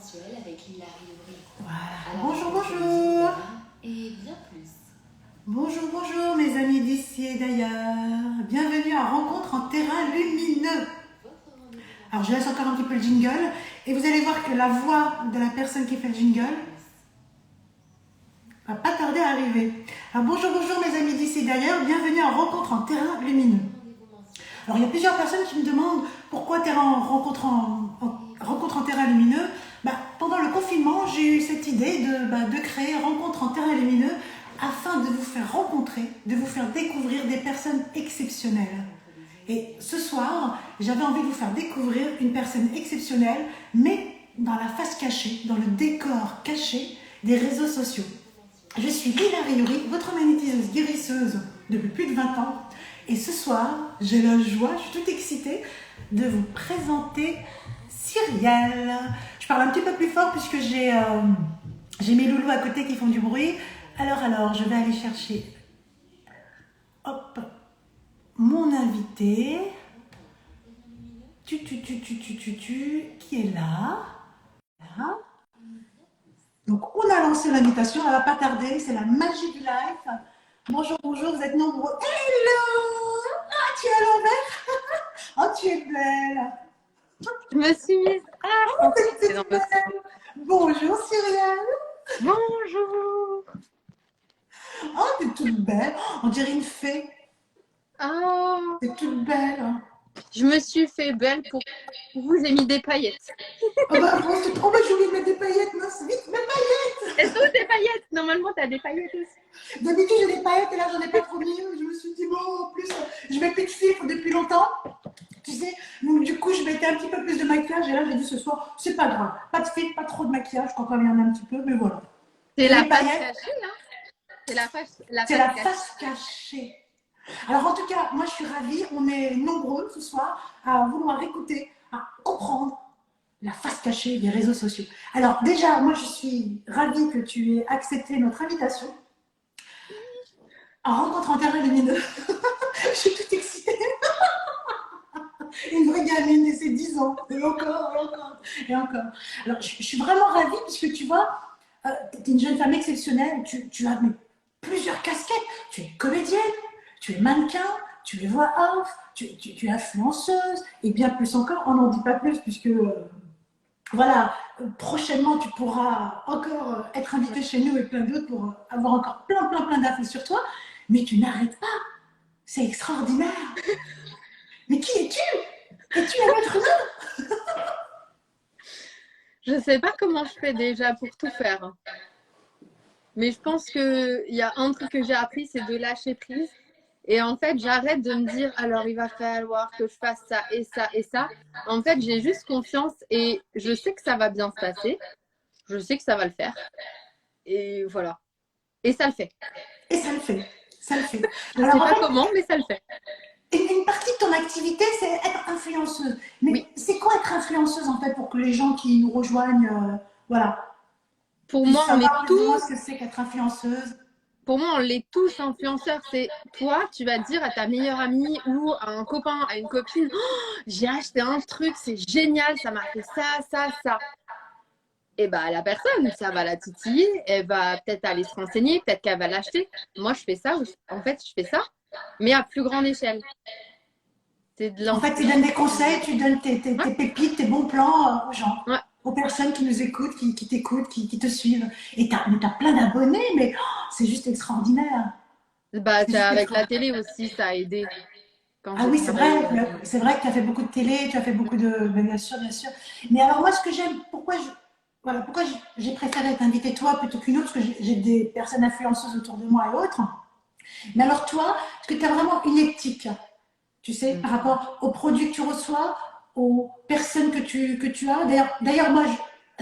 mensuel avec Hilary Aubry. Voilà. Alors, Bonjour, bonjour. Et bien plus. Bonjour, bonjour mes amis d'ici et d'ailleurs. Bienvenue à Rencontre en terrain lumineux. Alors je laisse encore un petit peu le jingle et vous allez voir que la voix de la personne qui fait le jingle va pas tarder à arriver. Alors bonjour, bonjour mes amis d'ici et d'ailleurs. Bienvenue à Rencontre en terrain lumineux. Alors il y a plusieurs personnes qui me demandent pourquoi rencontre en terrain lumineux. Pendant le confinement, j'ai eu cette idée de créer Rencontre en terrain lumineux afin de vous faire rencontrer, de vous faire découvrir des personnes exceptionnelles. Et ce soir, j'avais envie de vous faire découvrir une personne exceptionnelle, mais dans la face cachée, dans le décor caché des réseaux sociaux. Je suis Hilary Aubry, votre magnétiseuse guérisseuse depuis plus de 20 ans. Et ce soir, j'ai la joie, je suis toute excitée de vous présenter Cyrielle. Je parle un petit peu plus fort puisque j'ai mes loulous à côté qui font du bruit. Alors, je vais aller chercher mon invité. Qui est là. Donc, on a lancé l'invitation, elle va pas tarder, c'est la magie du live. Bonjour, bonjour, vous êtes nombreux. Hello! Ah, tu es à l'envers. Oh, tu es belle. Je me suis mise. Oh, c'est belle. Bonjour, Cyrielle. Bonjour. Oh, t'es toute belle. On dirait une fée. Oh, T'es toute belle. je me suis fait belle pour vous. J'ai mis des paillettes. Oh, j'ai oublié de mettre des paillettes. Mince, vite, mes paillettes. Elles sont où tes paillettes? Normalement, tu as des paillettes aussi. D'habitude, j'ai des paillettes et là, j'en ai pas trop mis. Je me suis dit, bon, en plus, je mets plus de filtre depuis longtemps. Tu sais, donc du coup, je mettais un petit peu plus de maquillage et là, j'ai dit ce soir, c'est pas grave. Pas de filtre, pas trop de maquillage. Je crois qu'il y en a un petit peu, mais voilà. C'est la Les face paillettes, cachée, hein? C'est la face, c'est la face cachée. Alors, en tout cas, moi, je suis ravie. On est nombreux ce soir à vouloir écouter, à comprendre la face cachée des réseaux sociaux. Alors, déjà, moi, je suis ravie que tu aies accepté notre invitation à Rencontre en terrain lumineux. Je suis toute excitée. Une vraie gamine et c'est 10 ans. Et encore, et encore, et encore. Alors, je suis vraiment ravie puisque tu vois, tu es une jeune femme exceptionnelle. Tu as plusieurs casquettes. Tu es comédienne, tu es mannequin, tu es voix off, tu es influenceuse et bien plus encore. On n'en dit pas plus puisque, voilà, prochainement, tu pourras encore être invitée chez nous et plein d'autres pour avoir encore plein d'infos sur toi. Mais tu n'arrêtes pas. C'est extraordinaire. Mais qui es-tu? Es-tu un être humain? Je sais pas comment je fais déjà pour tout faire. Mais je pense qu'il y a un truc que j'ai appris, c'est de lâcher prise. Et en fait, j'arrête de me dire, alors il va falloir que je fasse ça et ça et ça. En fait, j'ai juste confiance et je sais que ça va bien se passer. Je sais que ça va le faire. Et voilà. Et ça le fait. Et ça le fait. Ça le fait. Je ne Alors, sais en pas fait, comment, mais ça le fait. une partie de ton activité, c'est être influenceuse. Mais Oui. c'est quoi être influenceuse en fait pour que les gens qui nous rejoignent, voilà, Pour puissent moi, on est savoir plus ou moins tous, ce que c'est qu'être influenceuse? pour moi, on est tous influenceurs. C'est toi, tu vas dire à ta meilleure amie ou à un copain, à une copine, oh, j'ai acheté un truc, c'est génial, ça m'a fait ça, ça, ça. Et bah la personne, ça va la titiller, elle va peut-être aller se renseigner, peut-être qu'elle va l'acheter. Moi, je fais ça, en fait, je fais ça, mais à plus grande échelle. C'est de En fait, tu donnes des conseils, tu donnes tes Ouais. pépites, tes bons plans aux gens, Ouais. aux personnes qui nous écoutent, qui t'écoutent, qui te suivent. Et tu as plein d'abonnés, mais c'est juste extraordinaire. Bah, C'est juste avec la extraordinaire. télé aussi, ça a aidé quand Ah j'ai oui, travaillé. c'est vrai que tu as fait beaucoup de télé, tu as fait beaucoup de. Bien sûr, bien sûr. Mais alors, moi, ce que j'aime, pourquoi j'ai préféré t'inviter toi plutôt qu'une autre, parce que j'ai des personnes influenceuses autour de moi et autres. Mais alors, toi, parce que tu as vraiment une éthique, tu sais, par rapport aux produits que tu reçois, aux personnes que tu as. D'ailleurs moi,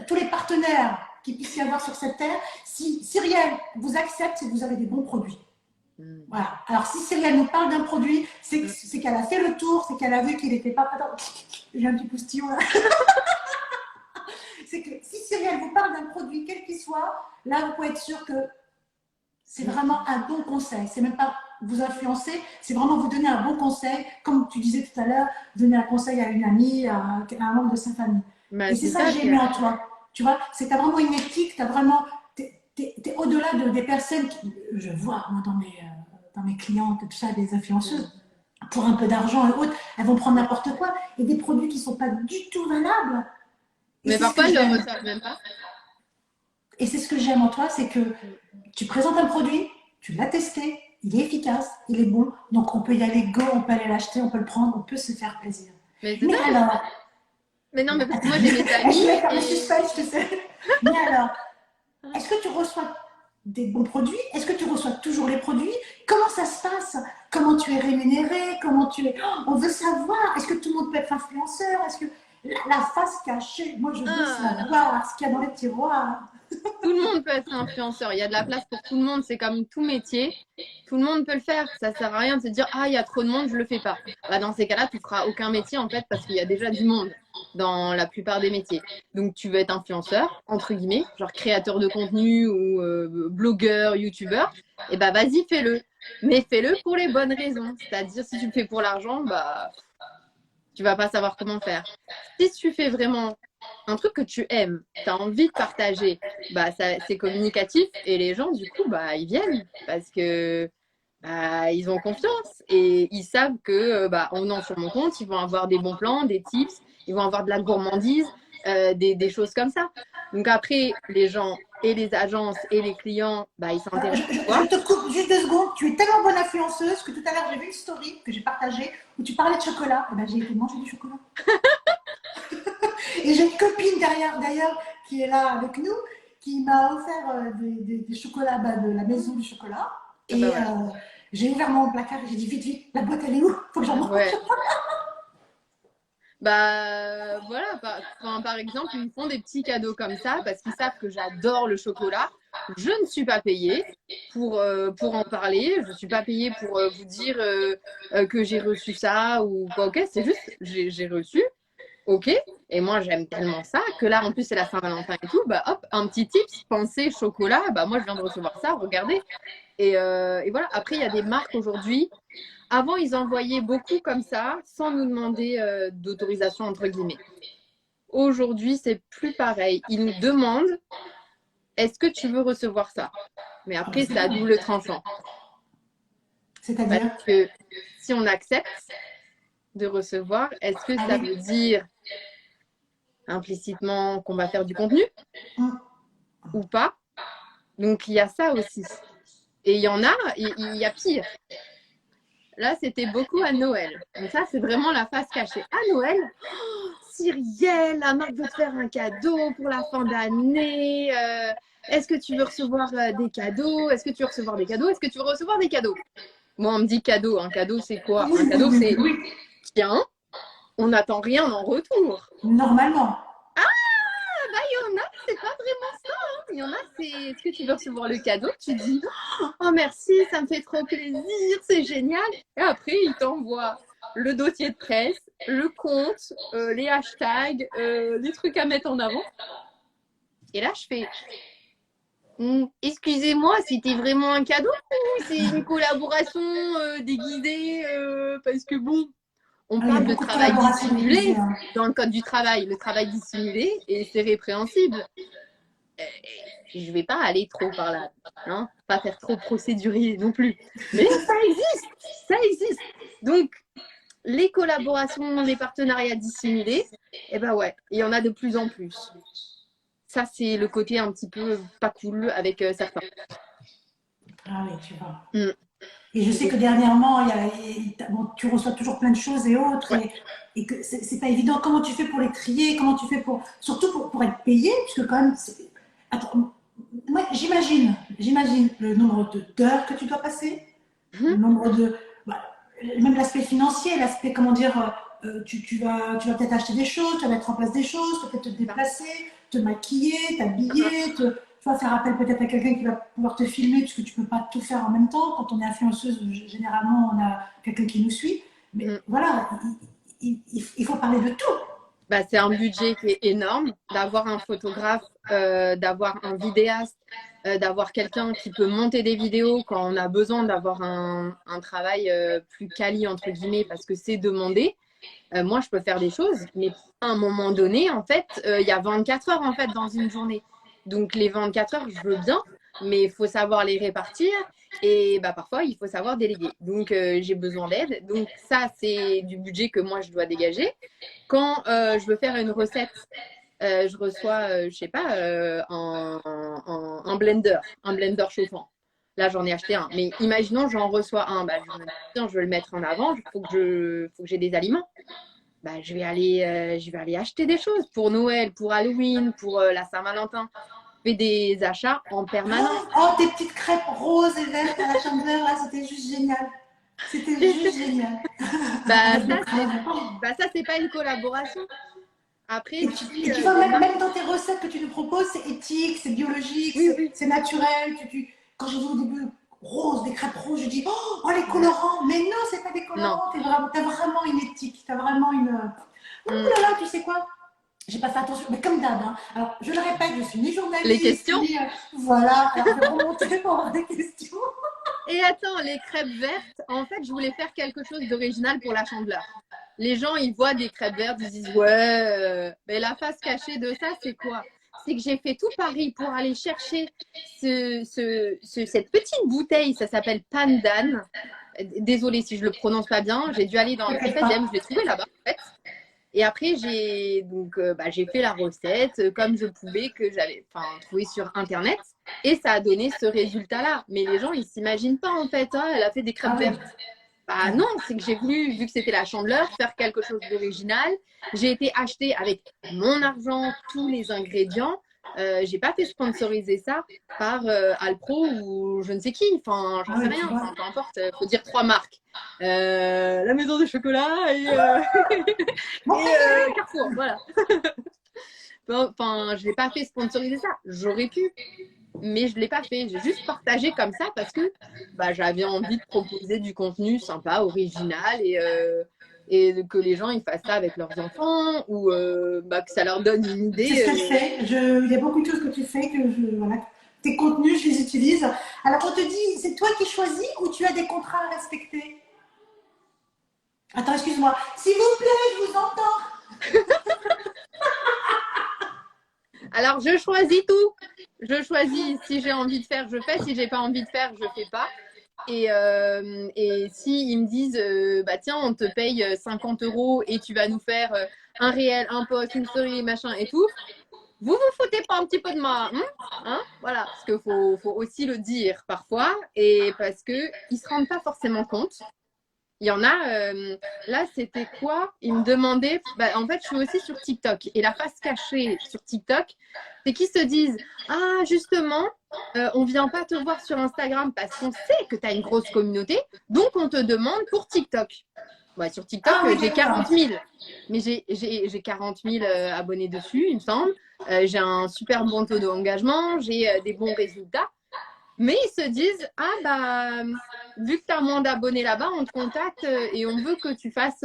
tous les partenaires qu'il puisse y avoir sur cette terre, si Cyrielle vous accepte, c'est que vous avez des bons produits. Voilà. Alors, si Cyrielle nous parle d'un produit, c'est qu'elle a fait le tour, c'est qu'elle a vu qu'il n'était pas. Attends, j'ai un petit poustillon là. C'est que si Cyrielle vous parle d'un produit, quel qu'il soit, là, vous pouvez être sûr que c'est vraiment un bon conseil. C'est même pas vous influencer, c'est vraiment vous donner un bon conseil. Comme tu disais tout à l'heure, donner un conseil à une amie, à un membre de sa famille. Bah, Et c'est c'est ça que ça, j'ai aimé en toi. Tu vois, c'est t'as vraiment une éthique, t'as vraiment, t'es au-delà des personnes qui, je vois moi, dans mes clientes, tout ça, des influenceuses, pour un peu d'argent et autres, elles vont prendre n'importe quoi et des produits qui sont pas du tout valables. Et Mais c'est ce que parfois, ils le j'aime. reçoivent même pas. Et c'est ce que j'aime en toi, c'est que tu présentes un produit, tu l'as testé, il est efficace, il est bon, donc on peut y aller go, on peut aller l'acheter, on peut le prendre, on peut se faire plaisir. Mais c'est Mais ça. alors, Mais non, mais parce que moi, j'ai mes je amis vais faire le et... suspense, tu sais. Mais alors, est-ce que tu reçois des bons produits? Est-ce que tu reçois toujours les produits? Comment ça se passe? Comment tu es rémunéré? Comment tu es... Oh, on veut savoir. Est-ce que tout le monde peut être influenceur? Est-ce que la face cachée, moi je veux Ah, savoir ce qu'il y a dans les tiroirs. tout le monde peut être influenceur. Il y a de la place pour tout le monde. C'est comme tout métier. Tout le monde peut le faire. Ça sert à rien de se dire, ah, il y a trop de monde, je le fais pas. Bah, dans ces cas-là, tu feras aucun métier en fait parce qu'il y a déjà du monde dans la plupart des métiers. Donc, tu veux être influenceur, entre guillemets, genre créateur de contenu ou blogueur, youtubeur. Et bah, vas-y, fais-le. Mais fais-le pour les bonnes raisons. C'est-à-dire, si tu le fais pour l'argent, bah, tu vas pas savoir comment faire. Si tu fais vraiment un truc que tu aimes, tu as envie de partager, bah ça, c'est communicatif et les gens du coup bah ils viennent parce que bah, ils ont confiance et ils savent que bah en venant sur mon compte, ils vont avoir des bons plans, des tips, ils vont avoir de la gourmandise, des choses comme ça. Donc après les gens et les agences et les clients, bah ils s'intéressent à Je quoi? te coupe juste 2 secondes. Tu es tellement bonne influenceuse que tout à l'heure j'ai vu une story que j'ai partagée où tu parlais de chocolat. Et ben, j'ai été manger du chocolat. Et j'ai une copine derrière, d'ailleurs, qui est là avec nous, qui m'a offert des chocolats de la maison du chocolat. Ah bah Et voilà. j'ai ouvert mon placard et j'ai dit vite, vite, la boîte elle est où? Faut que j'en mange. Ouais. Bah voilà, par exemple, ils me font des petits cadeaux comme ça parce qu'ils savent que j'adore le chocolat. Je ne suis pas payée pour en parler. Je ne suis pas payée pour vous dire que j'ai reçu ça ou quoi. Ok, c'est juste, j'ai reçu. Ok. Et moi, j'aime tellement ça que là, en plus, c'est la Saint-Valentin et tout. Bah hop, un petit tips, pensez chocolat. Bah moi, je viens de recevoir ça, regardez. Et voilà. Après, il y a des marques aujourd'hui. Avant, ils envoyaient beaucoup comme ça, sans nous demander d'autorisation, entre guillemets. Aujourd'hui, c'est plus pareil. Ils nous demandent, est-ce que tu veux recevoir ça? Mais Ah bah, après, c'est c'est à bien. double tranchant. Parce C'est-à-dire, que si on accepte de recevoir, est-ce que ça allez, veut dire implicitement qu'on va faire du contenu hum, ou pas? Donc, il y a ça aussi. Et il y a pire. Là, c'était beaucoup à Noël. Donc ça, c'est vraiment la face cachée. À Noël, Cyrielle, la marque veut te faire un cadeau pour la fin d'année. Est-ce que tu veux recevoir des cadeaux? Est-ce que tu veux recevoir des cadeaux? Est-ce que tu veux recevoir des cadeaux? Moi, on me dit cadeau. Un cadeau, c'est quoi? oui, Un oui, cadeau, oui, c'est oui, tiens, on n'attend rien en retour. normalement. Bah, il y en a, c'est pas vraiment ça. Hein. Il y en a, c'est est-ce que tu veux recevoir le cadeau? Tu dis oh merci, ça me fait trop plaisir, c'est génial. Et après, il t'envoie le dossier de presse, le compte, les hashtags, les trucs à mettre en avant. Et là, je fais excusez-moi, c'était vraiment un cadeau ou c'est une collaboration déguisée parce que bon, on Ah, il y a parle de beaucoup de travail collaborations déguisées. dissimulé Hein. dans le code du travail, le travail dissimulé, et c'est répréhensible. Je vais pas aller trop par là, hein, pas faire trop procédurier non plus. Mais ça existe, ça existe. Donc, les collaborations, les partenariats dissimulés, eh ben ouais, il y en a de plus en plus. Ça, c'est le côté un petit peu pas cool avec certains. Ah oui, tu vois. Mm. Et je sais que dernièrement, bon, tu reçois toujours plein de choses et autres, Ouais. et que c'est pas évident. Comment tu fais pour les trier? Comment tu fais surtout pour être payé? Puisque quand même, attends, moi, j'imagine le nombre d'heures que tu dois passer, le Mm. nombre bah, même l'aspect financier, l'aspect, comment dire, tu vas peut-être acheter des choses, tu vas mettre en place des choses, peut-être te déplacer, te maquiller, t'habiller, tu vas faire appel peut-être à quelqu'un qui va pouvoir te filmer, puisque tu ne peux pas tout faire en même temps. Quand on est influenceuse, généralement, on a quelqu'un qui nous suit. Mais Mm. voilà, il faut parler de tout. Bah, c'est un budget qui est énorme, d'avoir un photographe, d'avoir un vidéaste, d'avoir quelqu'un qui peut monter des vidéos quand on a besoin d'avoir un travail plus quali, entre guillemets, parce que c'est demandé. moi, je peux faire des choses, mais à un moment donné, en fait, il y a 24 heures en fait, dans une journée. Donc, les 24 heures, je veux bien, mais il faut savoir les répartir. Et bah, parfois, il faut savoir déléguer. Donc, j'ai besoin d'aide. Donc, ça, c'est du budget que moi, je dois dégager. Quand je veux faire une recette, je reçois, je sais pas, un blender chauffant. Là, j'en ai acheté un. Mais imaginons, j'en reçois un. Bah, je me dis, tiens, je veux le mettre en avant. Faut que j'ai des aliments. Bah, je vais aller acheter des choses pour Noël, pour Halloween, pour la Saint-Valentin. Je fais des achats en permanence. Oh, tes petites crêpes roses et vertes à la chandeleur, là, c'était juste génial. C'était juste génial. Ça, c'est pas une collaboration. Après, Et tu vois, même dans tes recettes que tu nous proposes, c'est éthique, c'est biologique, oui. c'est naturel. Quand j'ai vu au début rose, des crêpes roses, je dis oh les colorants. Mais non, c'est pas des colorants. T'as vraiment une éthique, t'as vraiment une. Oh là là, tu sais quoi? J'ai pas fait attention, mais comme d'hab. Hein. Alors, je le répète, je suis ni journaliste. Les questions voilà, alors je vais remonter pour avoir des questions. Et attends, les crêpes vertes, en fait, je voulais faire quelque chose d'original pour la Chandeleur. Les gens, ils voient des crêpes vertes, ils disent ouais, mais la face cachée de ça, c'est quoi? C'est que j'ai fait tout Paris pour aller chercher cette petite bouteille, ça s'appelle Pandan. Désolée si je le prononce pas bien, j'ai dû aller dans le 13e, je l'ai trouvé là-bas en fait. Et après, j'ai fait la recette comme je pouvais, que j'avais trouvé sur Internet. Et ça a donné ce résultat-là. Mais les gens, ils ne s'imaginent pas en fait. Ah, elle a fait des crêpes vertes. Bah non, c'est que j'ai voulu, vu que c'était la Chandeleur, faire quelque chose d'original. J'ai été acheter avec mon argent tous les ingrédients. J'ai pas fait sponsoriser ça par Alpro ou je ne sais qui. Enfin, j'en sais rien. Enfin, peu importe. Faut dire 3 marques. La maison de chocolat et Carrefour. Voilà. Enfin, je l'ai pas fait sponsoriser ça. J'aurais pu, mais je l'ai pas fait. J'ai juste partagé comme ça parce que j'avais envie de proposer du contenu sympa, original et que les gens ils fassent ça avec leurs enfants ou que ça leur donne une idée. C'est ce que je fais. Il y a beaucoup de choses que tu fais voilà. Tes contenus, je les utilise. Alors, on te dit, c'est toi qui choisis ou tu as des contrats à respecter? Attends, excuse-moi. S'il vous plaît, je vous entends. Alors, je choisis tout. Je choisis si j'ai envie de faire, je fais. Si j'ai pas envie de faire, je fais pas. Et si ils me disent, tiens, on te paye 50 € et tu vas nous faire un réel, un post, une story, machin et tout, vous foutez pas un petit peu de moi, hein? Voilà, parce qu'il faut aussi le dire parfois et parce que ils se rendent pas forcément compte. Il y en a, là, c'était quoi? Ils me demandaient, en fait, je suis aussi sur TikTok. Et la face cachée sur TikTok, c'est qu'ils se disent, ah, justement, on vient pas te voir sur Instagram parce qu'on sait que tu as une grosse communauté, donc on te demande pour TikTok. Ouais, sur TikTok, j'ai 40 000. Mais j'ai 40 000 abonnés dessus, il me semble. J'ai un super bon taux d'engagement, j'ai des bons résultats. Mais ils se disent, vu que tu as moins d'abonnés là-bas, on te contacte et on veut que tu fasses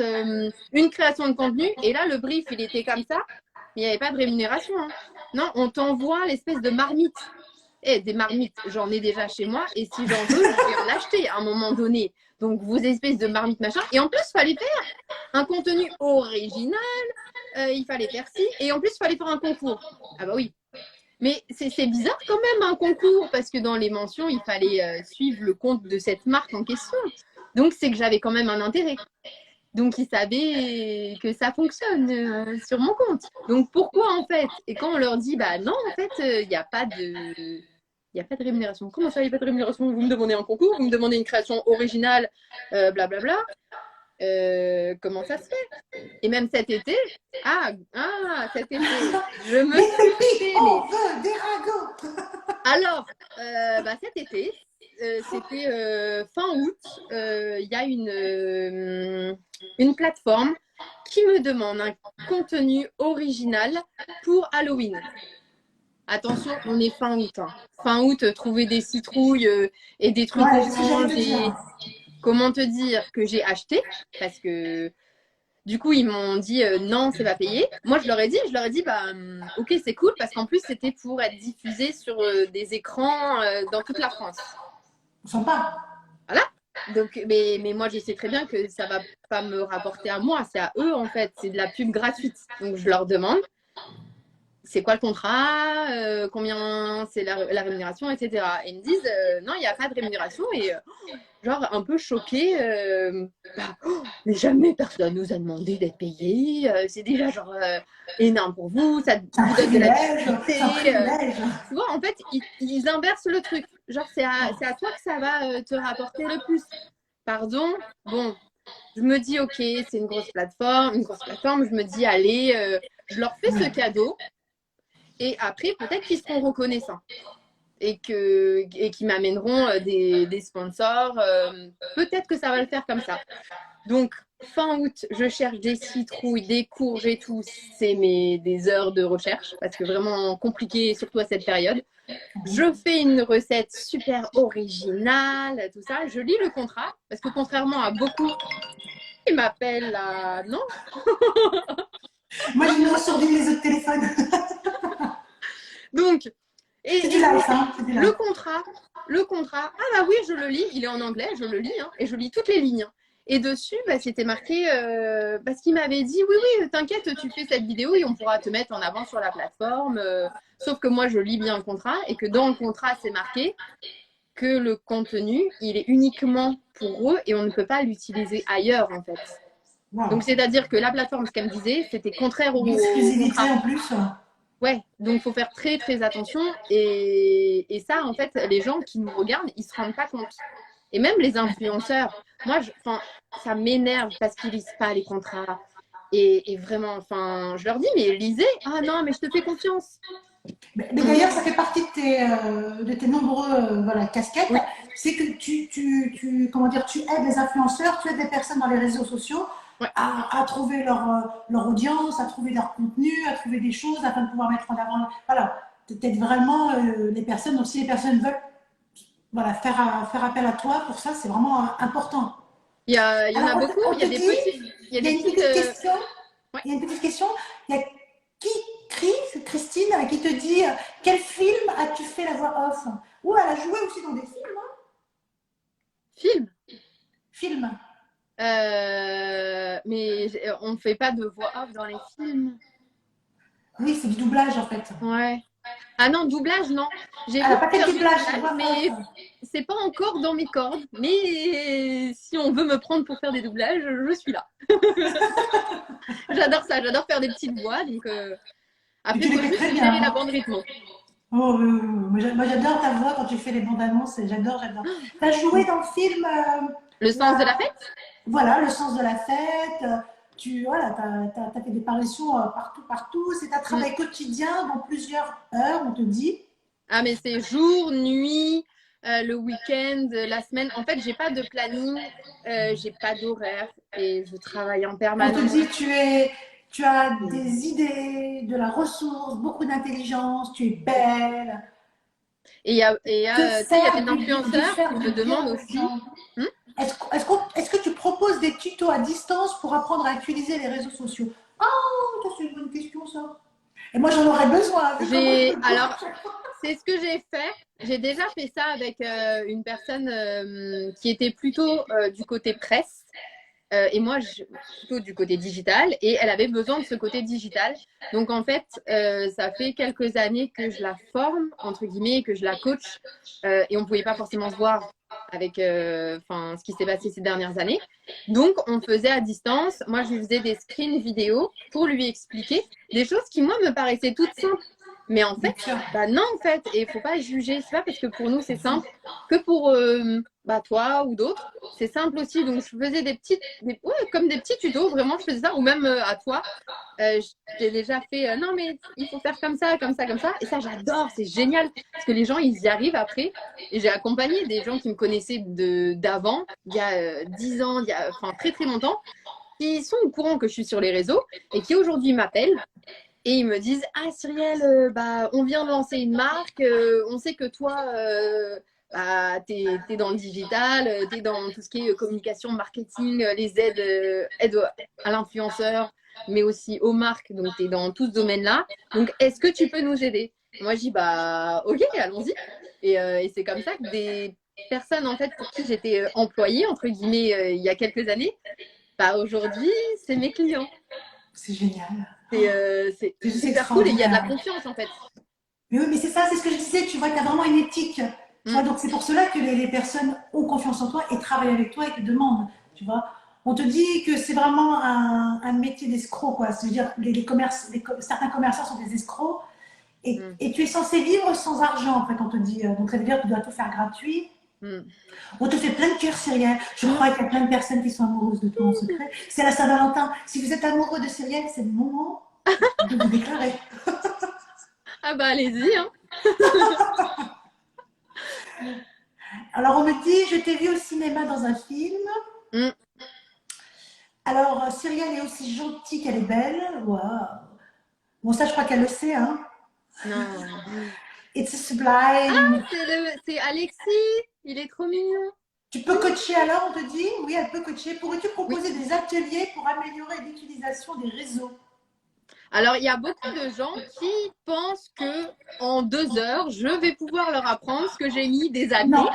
une création de contenu. Et là, le brief, il était comme ça. Il n'y avait pas de rémunération. Hein. Non, on t'envoie l'espèce de marmite. Et des marmites, j'en ai déjà chez moi. Et si j'en veux, je vais en acheter à un moment donné. Donc, vos espèces de marmites, machin. Et en plus, il fallait faire un contenu original. Il fallait faire ci. Et en plus, il fallait faire un concours. Ah bah oui. Mais c'est bizarre quand même un concours parce que dans les mentions, il fallait suivre le compte de cette marque en question. Donc, c'est que j'avais quand même un intérêt. Donc, ils savaient que ça fonctionne sur mon compte. Donc, pourquoi en fait? Et quand on leur dit, non, en fait, il n'y a pas de rémunération. Comment ça, il n'y a pas de rémunération? Vous me demandez un concours, vous me demandez une création originale, blablabla. Comment ça se fait? Et même cet été, cet été, je me suis fait. On veut des ragots. Alors, cet été, c'était fin août, il y a une plateforme qui me demande un contenu original pour Halloween. Attention, on est fin août. Hein. Fin août, trouver des citrouilles et des trucs orange et comment te dire que j'ai acheté parce que du coup ils m'ont dit non, c'est pas payé. Moi je leur ai dit ok, c'est cool parce qu'en plus c'était pour être diffusé sur des écrans dans toute la France. Sympa. Voilà. Donc, mais moi, je sais très bien que ça va pas me rapporter à moi, c'est à eux en fait. C'est de la pub gratuite. Donc, je leur demande, c'est quoi le contrat, combien c'est la rémunération, etc. Et ils me disent, non, il n'y a pas de rémunération. Et genre, un peu choquée, mais jamais personne nous a demandé d'être payé. C'est déjà genre énorme pour vous, ça C'est un vous donne de la privilège, visibilité. c'est un privilège. Tu vois, en fait, ils inversent le truc. Genre, c'est à toi que ça va te rapporter le plus. Pardon, bon, je me dis, ok, c'est une grosse plateforme, je me dis, allez, je leur fais ce cadeau. Et après, peut-être qu'ils seront reconnaissants et qu'ils m'amèneront des sponsors. Peut-être que ça va le faire comme ça. Donc, fin août, je cherche des citrouilles, des courges et tout. C'est des heures de recherche parce que vraiment compliqué, surtout à cette période. Je fais une recette super originale, tout ça. Je lis le contrat parce que contrairement à beaucoup, ils m'appellent là, non. Moi, j'ai une ressourdine les autres téléphones. Donc, C'est du live, hein, c'est du live. le contrat, ah bah oui, je le lis, il est en anglais, je le lis, hein, et je lis toutes les lignes. Et dessus, bah, c'était marqué, parce qu'il m'avait dit, oui, oui, t'inquiète, tu fais cette vidéo et on pourra te mettre en avant sur la plateforme. Sauf que moi, je lis bien le contrat et que dans le contrat, c'est marqué que le contenu, il est uniquement pour eux et on ne peut pas l'utiliser ailleurs, en fait. Wow. Donc, c'est-à-dire que la plateforme, ce qu'elle me disait, c'était contraire au L'exclusivité contrat. en plus. Ouais, donc il faut faire très très attention. Et ça, en fait, les gens qui nous regardent, ils se rendent pas compte. Et même les influenceurs, moi, ça m'énerve parce qu'ils lisent pas les contrats. Et vraiment, je leur dis, mais lisez. Ah non, mais je te fais confiance. Mais d'ailleurs, ça fait partie de tes nombreux voilà, casquettes. Oui. C'est que comment dire, tu aides les influenceurs, tu aides les personnes dans les réseaux sociaux Ouais. à trouver leur audience, à trouver leur contenu, à trouver des choses afin de pouvoir mettre en avant. Voilà, tu aides vraiment les personnes. Donc, si les personnes veulent voilà, faire appel à toi pour ça, c'est vraiment important. Il y en a beaucoup. Il y a des petites. Il y a une petite question. Ouais. Il y a une petite question. Il y a Christine qui te dit quel film as-tu fait la voix off? Ou elle a joué aussi dans des films. Hein? Film. Mais on ne fait pas de voix off dans les films. Oui, c'est du doublage en fait. Ouais. Ah non, doublage, non. J'ai pas fait de doublage, mais c'est pas encore dans mes cordes. Mais si on veut me prendre pour faire des doublages, je suis là. J'adore ça, j'adore faire des petites voix. Donc après, il faut juste gérer la bande rythme. Oh, moi j'adore ta voix quand tu fais les bandes annonces. J'adore. Tu as joué dans le film Le sens de la fête. Voilà, Le sens de la fête. Tu as fait des parutions partout. C'est un travail quotidien dans plusieurs heures, on te dit. Ah, mais c'est jour, nuit, le week-end, la semaine. En fait, j'ai pas de planning, j'ai pas d'horaire et je travaille en permanence. On te dit tu as des idées, de la ressource, beaucoup d'intelligence, tu es belle. Et il y a des influenceurs qui me demandent aussi. Est-ce que tu proposes des tutos à distance pour apprendre à utiliser les réseaux sociaux? Oh, c'est une bonne question ça. Et moi j'en aurais besoin. Alors, c'est ce que j'ai fait. J'ai déjà fait ça avec une personne qui était plutôt du côté presse. Et moi, plutôt du côté digital. Et elle avait besoin de ce côté digital. Donc, en fait, ça fait quelques années que je la forme, entre guillemets, que je la coach. Et on ne pouvait pas forcément se voir avec ce qui s'est passé ces dernières années. Donc, on faisait à distance. Moi, je lui faisais des screens vidéo pour lui expliquer des choses qui, moi, me paraissaient toutes simples. Mais en fait, non, en fait. Et il ne faut pas juger. C'est pas parce que pour nous, c'est simple que pour toi ou d'autres. C'est simple aussi. Donc, je faisais comme des petits tutos. Vraiment, je faisais ça. Ou même à toi. J'ai déjà fait non, mais il faut faire comme ça, comme ça, comme ça. Et ça, j'adore. C'est génial. Parce que les gens, ils y arrivent après. Et j'ai accompagné des gens qui me connaissaient d'avant, il y a 10 ans, il y a très, très longtemps, qui sont au courant que je suis sur les réseaux et qui aujourd'hui m'appellent. Et ils me disent « Ah, Cyrielle, on vient de lancer une marque. On sait que toi, t'es dans le digital, t'es dans tout ce qui est communication, marketing, les aides à l'influenceur, mais aussi aux marques. Donc, t'es dans tout ce domaine-là. Donc, est-ce que tu peux nous aider ?» Moi, je dis « Ok, allons-y. » Et c'est comme ça que personnes en fait pour qui j'étais employée entre guillemets il y a quelques années, bah aujourd'hui c'est mes clients. C'est génial. C'est C'est juste super cool et il y a de la extraordinaire. confiance en fait. Mais oui, mais c'est ça, c'est ce que je disais, tu vois, tu as vraiment une éthique. Tu vois, Mm. donc c'est pour cela que les personnes ont confiance en toi et travaillent avec toi et te demandent, tu vois. On te dit que c'est vraiment un métier d'escroc, quoi. C'est-à-dire les commerces, certains commerçants sont des escrocs Mm. et tu es censé vivre sans argent, après, quand on te dit. Donc ça veut dire que tu dois tout faire gratuit. Mm. On te fait plein de cœurs Cyrielle. Je crois qu'il y a plein de personnes qui sont amoureuses de toi en secret. C'est la Saint-Valentin. Si vous êtes amoureux de Cyrielle, c'est le moment de vous déclarer. Ah bah allez-y hein. Alors on me dit, je t'ai vu au cinéma dans un film. Mm. Alors Cyrielle est aussi gentille qu'elle est belle. Waouh. Bon ça je crois qu'elle le sait. Hein. Non. It's a sublime. C'est Alexis, il est trop mignon. Tu peux coacher alors, on te dit. Oui, elle peut coacher. Pourrais-tu proposer des ateliers pour améliorer l'utilisation des réseaux? Alors, il y a beaucoup de gens qui pensent que en 2 heures, je vais pouvoir leur apprendre ce que j'ai mis des années. Non,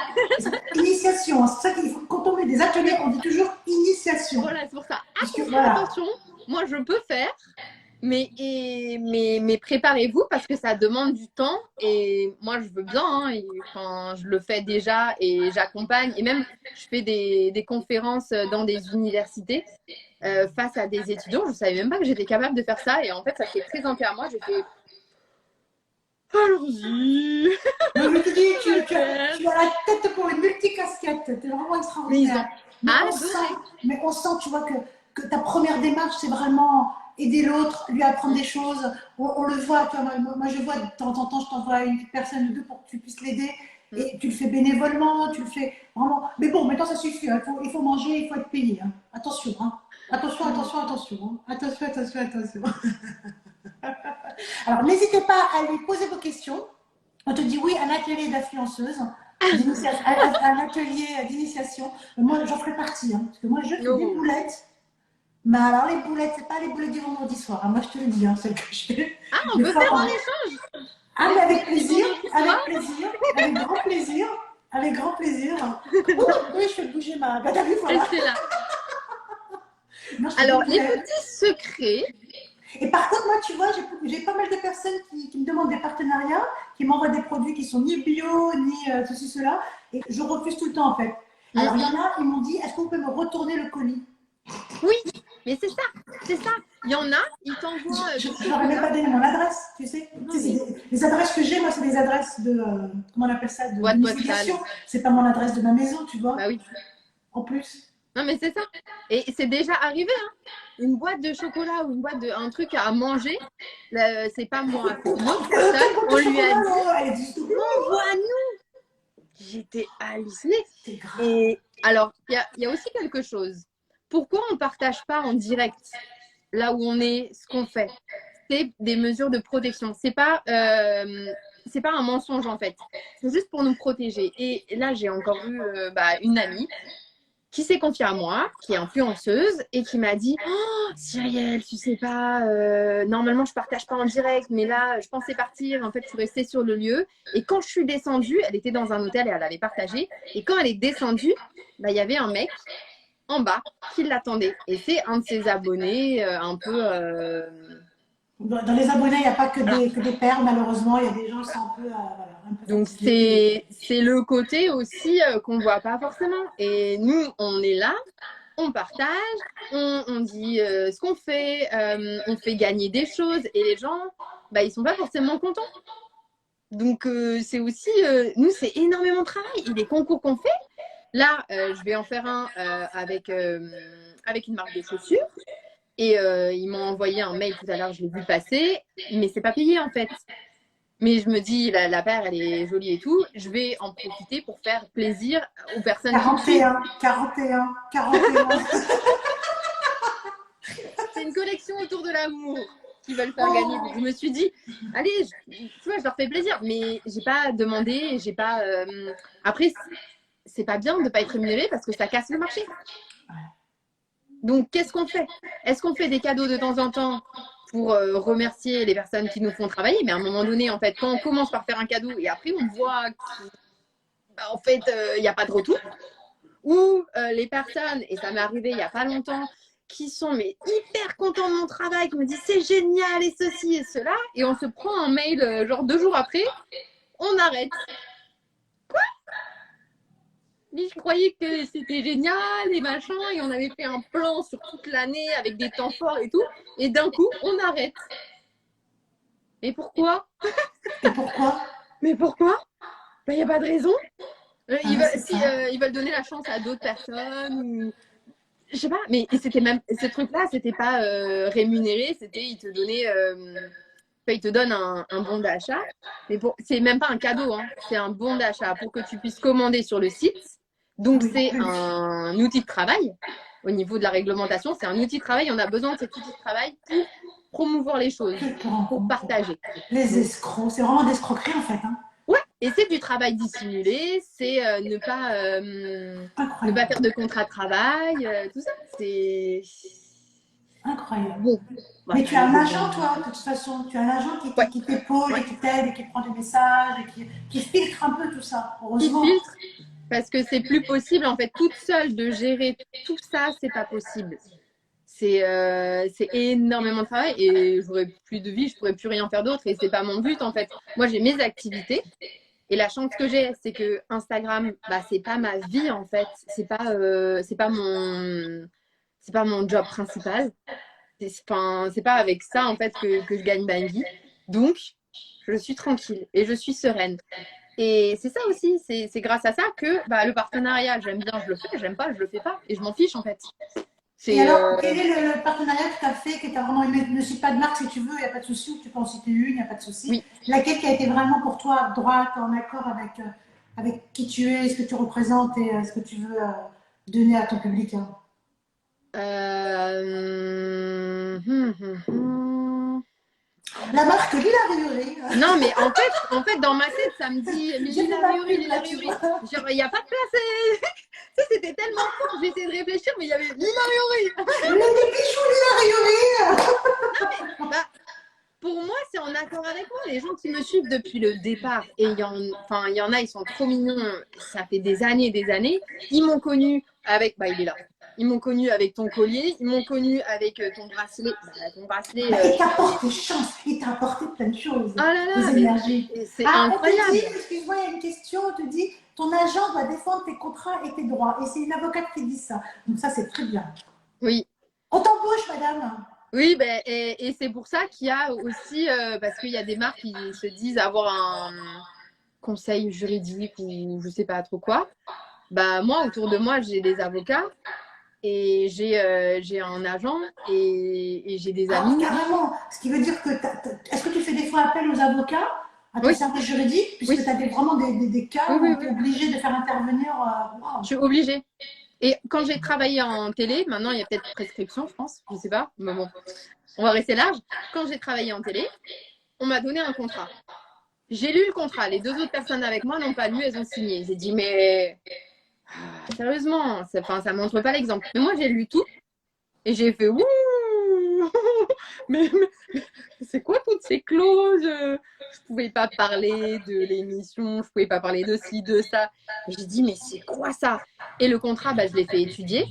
initiation. C'est ça qu'il faut. Quand on met des ateliers, on dit toujours initiation. Voilà, c'est pour ça. Puisque, Attention, voilà. attention. Moi, je peux faire, mais préparez-vous parce que ça demande du temps. Et moi, je veux bien. Hein, enfin, je le fais déjà et j'accompagne. Et même, je fais des conférences dans des universités. Face à des étudiants, je ne savais même pas que j'étais capable de faire ça et en fait ça fait très ampé à moi, j'ai fait allons-y. Non, mais tu as la tête pour une multicasquette, tu es vraiment extraordinaire. Mais on sent, tu vois, que ta première démarche, c'est vraiment aider l'autre, lui apprendre des choses. On le voit, tu vois, moi je vois de temps en temps, je t'envoie une personne ou deux pour que tu puisses l'aider. Et tu le fais bénévolement, tu le fais vraiment. Mais bon, maintenant ça suffit, hein. Il faut manger, il faut être payé. Hein. Attention, hein. Attention, attention, attention. Hein. Attention, attention, attention. Alors, n'hésitez pas à lui poser vos questions. On te dit oui, un atelier d'influenceuse, un atelier d'initiation. Moi, j'en ferai partie, hein, parce que moi, je fais des boulettes. Mais alors, les boulettes, c'est pas les boulettes du vendredi soir. Hein. Moi, je te le dis, hein, celles que je fais. Ah, on peut faire un échange. Ah, mais avec plaisir, avec plaisir, avec grand plaisir, avec grand plaisir. Oui, je fais bouger ma. Bah, t'as vu, voilà. Restez là. Non, alors, les petits secrets. Et par contre, moi, tu vois, j'ai pas mal de personnes qui me demandent des partenariats, qui m'envoient des produits qui sont ni bio, ni ceci, cela, et je refuse tout le temps, en fait. Alors, il y en a, ils m'ont dit, est-ce qu'on peut me retourner le colis? Oui, mais c'est ça, c'est ça. Il y en a, ils t'envoient. Je leur ai même pas donné mon adresse, tu sais. Les adresses que j'ai, moi, c'est des adresses de, comment on appelle ça, de domiciliation. C'est pas mon adresse de ma maison, tu vois. Bah oui. En plus. Non, mais c'est ça. Et c'est déjà arrivé, hein. Une boîte de chocolat ou une boîte de un truc à manger, c'est pas moi, c'est une autre personne. On lui a dit, envoie-nous. J'étais hallucinée. Et alors, il y a aussi quelque chose. Pourquoi on ne partage pas en direct là où on est, ce qu'on fait? C'est des mesures de protection. C'est pas un mensonge en fait. C'est juste pour nous protéger. Et là, j'ai encore eu une amie qui s'est confiée à moi, qui est influenceuse et qui m'a dit oh, Cyrielle, tu sais pas, normalement je partage pas en direct, mais là je pensais partir, en fait je suis restée sur le lieu. Et quand je suis descendue, elle était dans un hôtel et elle avait partagé. Et quand elle est descendue, il y avait un mec en bas qui l'attendait. Et c'est un de ses abonnés un peu. Dans les abonnés, il n'y a pas que des pères, malheureusement. Il y a des gens qui sont un peu. Un peu donc, c'est le côté aussi qu'on ne voit pas forcément. Et nous, on est là, on partage, on dit ce qu'on fait, on fait gagner des choses. Et les gens, ils ne sont pas forcément contents. Donc, c'est aussi. Nous, c'est énormément de travail. Et les concours qu'on fait, là, je vais en faire un avec une marque de chaussures. Et ils m'ont envoyé un mail tout à l'heure, je l'ai vu passer, mais c'est pas payé en fait. Mais je me dis, la paire, elle est jolie et tout, je vais en profiter pour faire plaisir aux personnes 41. C'est une collection autour de l'amour qui veulent faire gagner. Donc, je me suis dit, allez, tu vois, je leur fais plaisir, mais j'ai pas demandé, j'ai pas. Après, c'est pas bien de pas être rémunéré parce que ça casse le marché. Donc, qu'est-ce qu'on fait? Est-ce qu'on fait des cadeaux de temps en temps pour remercier les personnes qui nous font travailler? Mais à un moment donné, en fait, quand on commence par faire un cadeau et après on voit en fait, il n'y a pas de retour. Ou les personnes, et ça m'est arrivé il n'y a pas longtemps, qui sont mais hyper contents de mon travail, qui me disent c'est génial et ceci et cela, et on se prend un mail genre 2 jours après, on arrête. Mais je croyais que c'était génial et machin, et on avait fait un plan sur toute l'année avec des temps forts et tout, et d'un coup, on arrête. Et pourquoi? Et pourquoi? Mais pourquoi? Ben, il n'y a pas de raison. Ils Ah, veulent, ils veulent donner la chance à d'autres personnes, ou je sais pas, mais c'était même ce truc-là, c'était pas rémunéré, c'était ils te donnaient, ils te donnent un bon d'achat, mais c'est même pas un cadeau, hein, c'est un bon d'achat pour que tu puisses commander sur le site. Donc c'est un outil de travail. Au niveau de la réglementation, c'est un outil de travail. On a besoin de cet outil de travail pour promouvoir les choses, pour partager. Les escrocs, c'est vraiment d'escroquerie en fait. Hein. Ouais, et c'est du travail dissimulé, c'est ne pas faire de contrat de travail, tout ça. C'est incroyable. bon. Mais tu as un agent, toi, de toute façon. Tu as un agent qui t'épaule et qui t'aide et qui prend des messages et qui filtre un peu tout ça, heureusement. Qui filtre, parce que c'est plus possible, en fait, toute seule de gérer tout ça, c'est pas possible. C'est énormément de travail et j'aurais plus de vie, je pourrais plus rien faire d'autre et c'est pas mon but, en fait. Moi, j'ai mes activités. Et la chance que j'ai, c'est que Instagram, bah, c'est pas ma vie en fait. C'est pas mon job principal. C'est pas avec ça en fait que je gagne ma vie. Donc, je suis tranquille et je suis sereine. Et c'est ça aussi, c'est grâce à ça que bah, le partenariat, j'aime bien, je le fais, j'aime pas, je le fais pas. Et je m'en fiche en fait. Et alors, quel est le partenariat que tu as fait, que tu as vraiment aimé? Ne cite pas de marque si tu veux, il n'y a pas de souci, ou tu peux en citer une, il n'y a pas de souci. Oui. Laquelle qui a été vraiment pour toi droite, en accord avec qui tu es, ce que tu représentes et ce que tu veux donner à ton public hein. La marque Lila Riori. Non, mais en fait, dans ma tête, ça me dit Lila Riori. Genre, il n'y a pas de place. Ça, c'était tellement fort. J'ai essayé de réfléchir, mais il y avait Lila Riori. Les bijoux Lila Riori. Non, mais, pour moi, c'est en accord avec moi. Les gens qui me suivent depuis le départ, et il y en a, ils sont trop mignons. Ça fait des années. Ils m'ont connu avec, il est là. Ils m'ont connu avec ton collier, ils m'ont connu avec ton bracelet. Ton bracelet. Il t'a apporté chance, il t'a apporté plein de choses. Ah là là, des énergies. C'est incroyable. On te dit, excuse-moi, il y a une question, on te dit, ton agent doit défendre tes contrats et tes droits. Et c'est une avocate qui dit ça. Donc ça, c'est très bien. Oui. On t'embauche, madame. Oui, et c'est pour ça qu'il y a aussi, parce qu'il y a des marques qui se disent avoir un conseil juridique ou je sais pas trop quoi. Bah, moi, autour de moi, j'ai des avocats et j'ai un agent et j'ai des amis. Carrément. Ce qui veut dire que, est-ce que tu fais des fois appel aux avocats, à ton service juridique, puisque tu as vraiment des cas où tu es obligé de faire intervenir. Je suis obligée. Et quand j'ai travaillé en télé, maintenant il y a peut-être prescription, je pense, je sais pas, mais bon, on va rester large. Quand j'ai travaillé en télé, on m'a donné un contrat. J'ai lu le contrat, les 2 autres personnes avec moi n'ont pas lu, elles ont signé. J'ai dit, mais sérieusement, ça montre pas l'exemple. Mais moi j'ai lu tout et j'ai fait, ouh, mais c'est quoi toutes ces clauses? Je pouvais pas parler de l'émission, je pouvais pas parler de ci, de ça. J'ai dit, mais c'est quoi ça? Et le contrat, je l'ai fait étudier.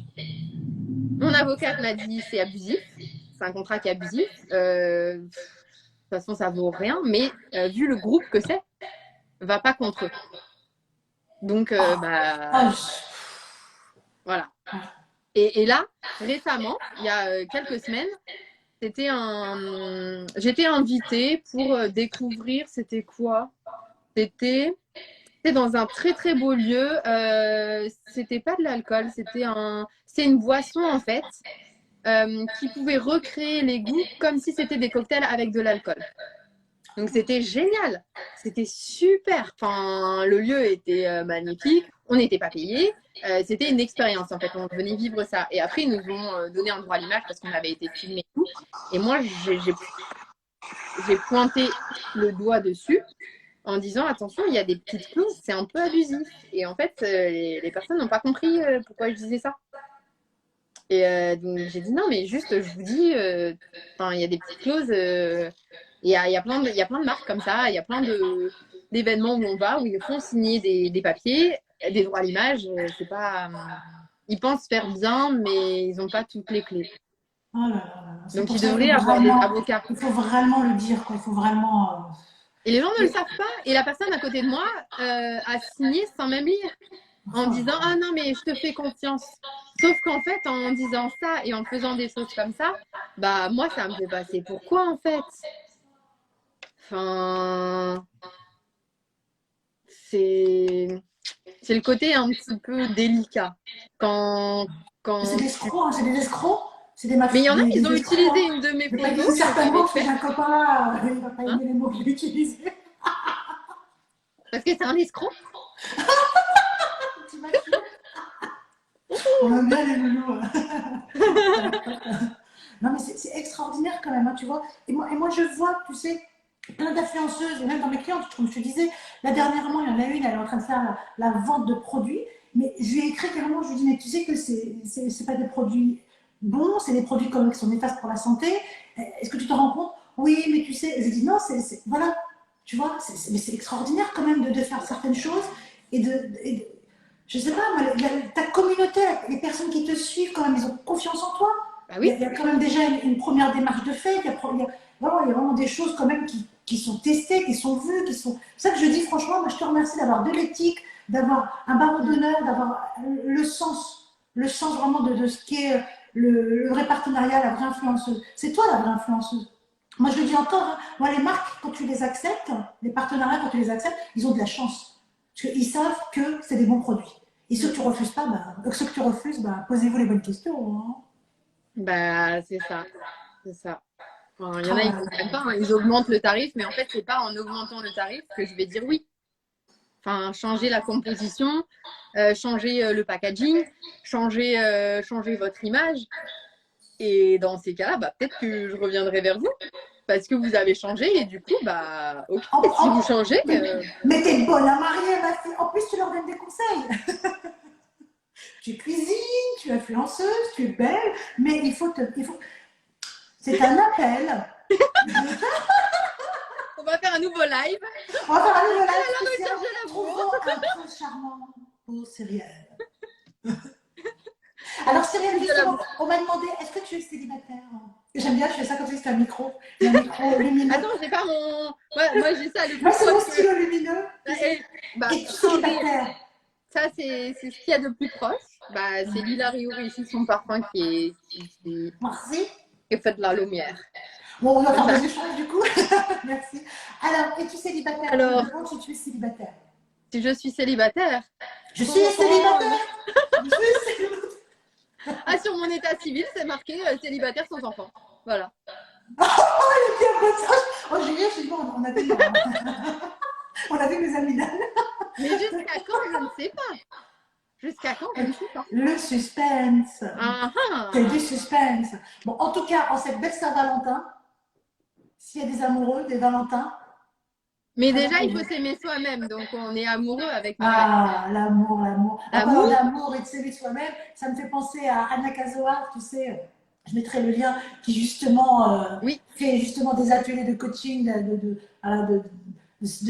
Mon avocate m'a dit, c'est abusif. C'est un contrat qui est abusif. De toute façon, ça vaut rien. Mais vu le groupe que c'est, va pas contre eux. Donc, voilà. Et là, récemment, il y a quelques semaines, j'étais invitée pour découvrir, c'était quoi? C'était dans un très très beau lieu. C'était pas de l'alcool, c'est une boisson en fait qui pouvait recréer les goûts comme si c'était des cocktails avec de l'alcool. Donc c'était génial, c'était super. Enfin, le lieu était magnifique, on n'était pas payé. C'était une expérience en fait, on venait vivre ça. Et après, ils nous ont donné un droit à l'image parce qu'on avait été filmé et tout. Et moi, j'ai pointé le doigt dessus en disant attention, il y a des petites clauses, c'est un peu abusif. Et en fait, les personnes n'ont pas compris pourquoi je disais ça. Et donc j'ai dit non, mais juste, je vous dis, il y a des petites clauses. Il y a plein de marques comme ça, il y a plein d'événements où on va, où ils font signer des papiers, des droits à l'image. C'est pas, ils pensent faire bien, mais ils n'ont pas toutes les clés. Oh là là là là. C'est Donc, pour ils ça devraient avoir des avocats. il faut vraiment le dire, quoi. Il faut vraiment. Et les gens ne le savent pas. Et la personne à côté de moi a signé sans même lire, en disant « Ah non, mais je te fais confiance ». Sauf qu'en fait, en disant ça et en faisant des choses comme ça, bah moi, ça me fait passer pour quoi, en fait? Enfin, c'est le côté un petit peu délicat. Quand, C'est quand des tu... escrocs, hein, c'est des escrocs. C'est Mais il y en a, ils ont des escrocs, utilisé hein. une de mes Je vais pas photos utiliser que certains mots j'avais parce que fait. j'ai un copain là, il va pas Hein, aimer les mots que j'ai utilisés. parce que c'est un escroc. T'imagines? On aime bien les loulous. Non, mais c'est extraordinaire quand même, hein, tu vois. Et moi, je vois, tu sais, plein d'influenceuses, et même dans mes clientes, comme je te disais, là dernièrement, il y en a une, elle est en train de faire la vente de produits, mais je lui ai écrit carrément, je lui ai dit, mais tu sais que c'est pas des produits bons, c'est des produits comme, qui sont néfastes pour la santé. Est-ce que tu te rends compte? Oui, mais tu sais, je lui dis, non, voilà, tu vois, mais c'est extraordinaire quand même de faire certaines choses et je sais pas, moi, ta communauté, les personnes qui te suivent, quand même, ils ont confiance en toi. Bah oui. Il y a quand même déjà une première démarche de fait. Il y a vraiment des choses quand même qui sont testées, qui sont vues, qui sont. C'est ça que je dis franchement, moi je te remercie d'avoir de l'éthique, d'avoir un barreau d'honneur, d'avoir le sens vraiment de ce qui est le vrai partenariat, la vraie influenceuse. C'est toi la vraie influenceuse. Moi je le dis encore, hein, moi les marques, quand tu les acceptes, les partenariats, quand tu les acceptes, ils ont de la chance. Parce qu'ils savent que c'est des bons produits. Et ceux que tu refuses pas, ceux que tu refuses, posez-vous les bonnes questions. Hein. Bah, c'est ça. C'est ça. Enfin, il y en a, ils Ah, comprennent pas, hein. Ils augmentent le tarif, mais en fait, c'est pas en augmentant le tarif que je vais dire oui. Enfin, changer la composition, changer le packaging, changer votre image. Et dans ces cas-là, bah, peut-être que je reviendrai vers vous parce que vous avez changé et du coup, bah, ok, en- si vous en- changez, mais t'es bonne à marier, ma fille. En plus, tu leur donnes des conseils. Tu cuisines, tu es influenceuse, tu es belle, mais c'est un appel. on va faire un nouveau live. On va faire un nouveau À live la spécial. recherche de l'amour. Trouvons un prince charmant pour Cyrielle. Alors, Cyrielle, justement, on m'a demandé, est-ce que tu es célibataire? J'aime bien, je fais ça quand c'est un micro. Il y a un micro lumineux. Attends, j'ai pas mon. Ouais, moi, j'ai ça le plus Moi, c'est mon proche que. stylo lumineux. Bah, Et tu es sans rire. célibataire. Ça, c'est ce qu'il y a de plus proche. Bah, c'est Lila Rio ici, son parfum qui Merci. fait de la lumière. Bon, on va faire des échanges du coup. Merci. Alors, es-tu célibataire? Alors, Je me demande si tu es célibataire. si je suis célibataire. Je suis célibataire. Je suis célibataire. Ah, sur mon état civil, c'est marqué célibataire sans enfant. Voilà. Oh, il est bien comme ça. Oh, Julien, chez nous, on avait mes amis là. Mais jusqu'à quand, je ne sais pas. Jusqu'à quand, je ne sais pas. Le suspense. Ah, ah. C'est du suspense. Bon, en tout cas, en cette belle Saint-Valentin, s'il y a des amoureux, des Valentins. Mais déjà, il faut s'aimer soi-même. Donc, on est amoureux avec nous-mêmes. Ah, l'amour, l'amour. En L'amour. parlant d'amour et de s'aimer soi-même, ça me fait penser à Anna Casoar, tu sais, je mettrai le lien, qui justement Oui. fait justement des ateliers de coaching, de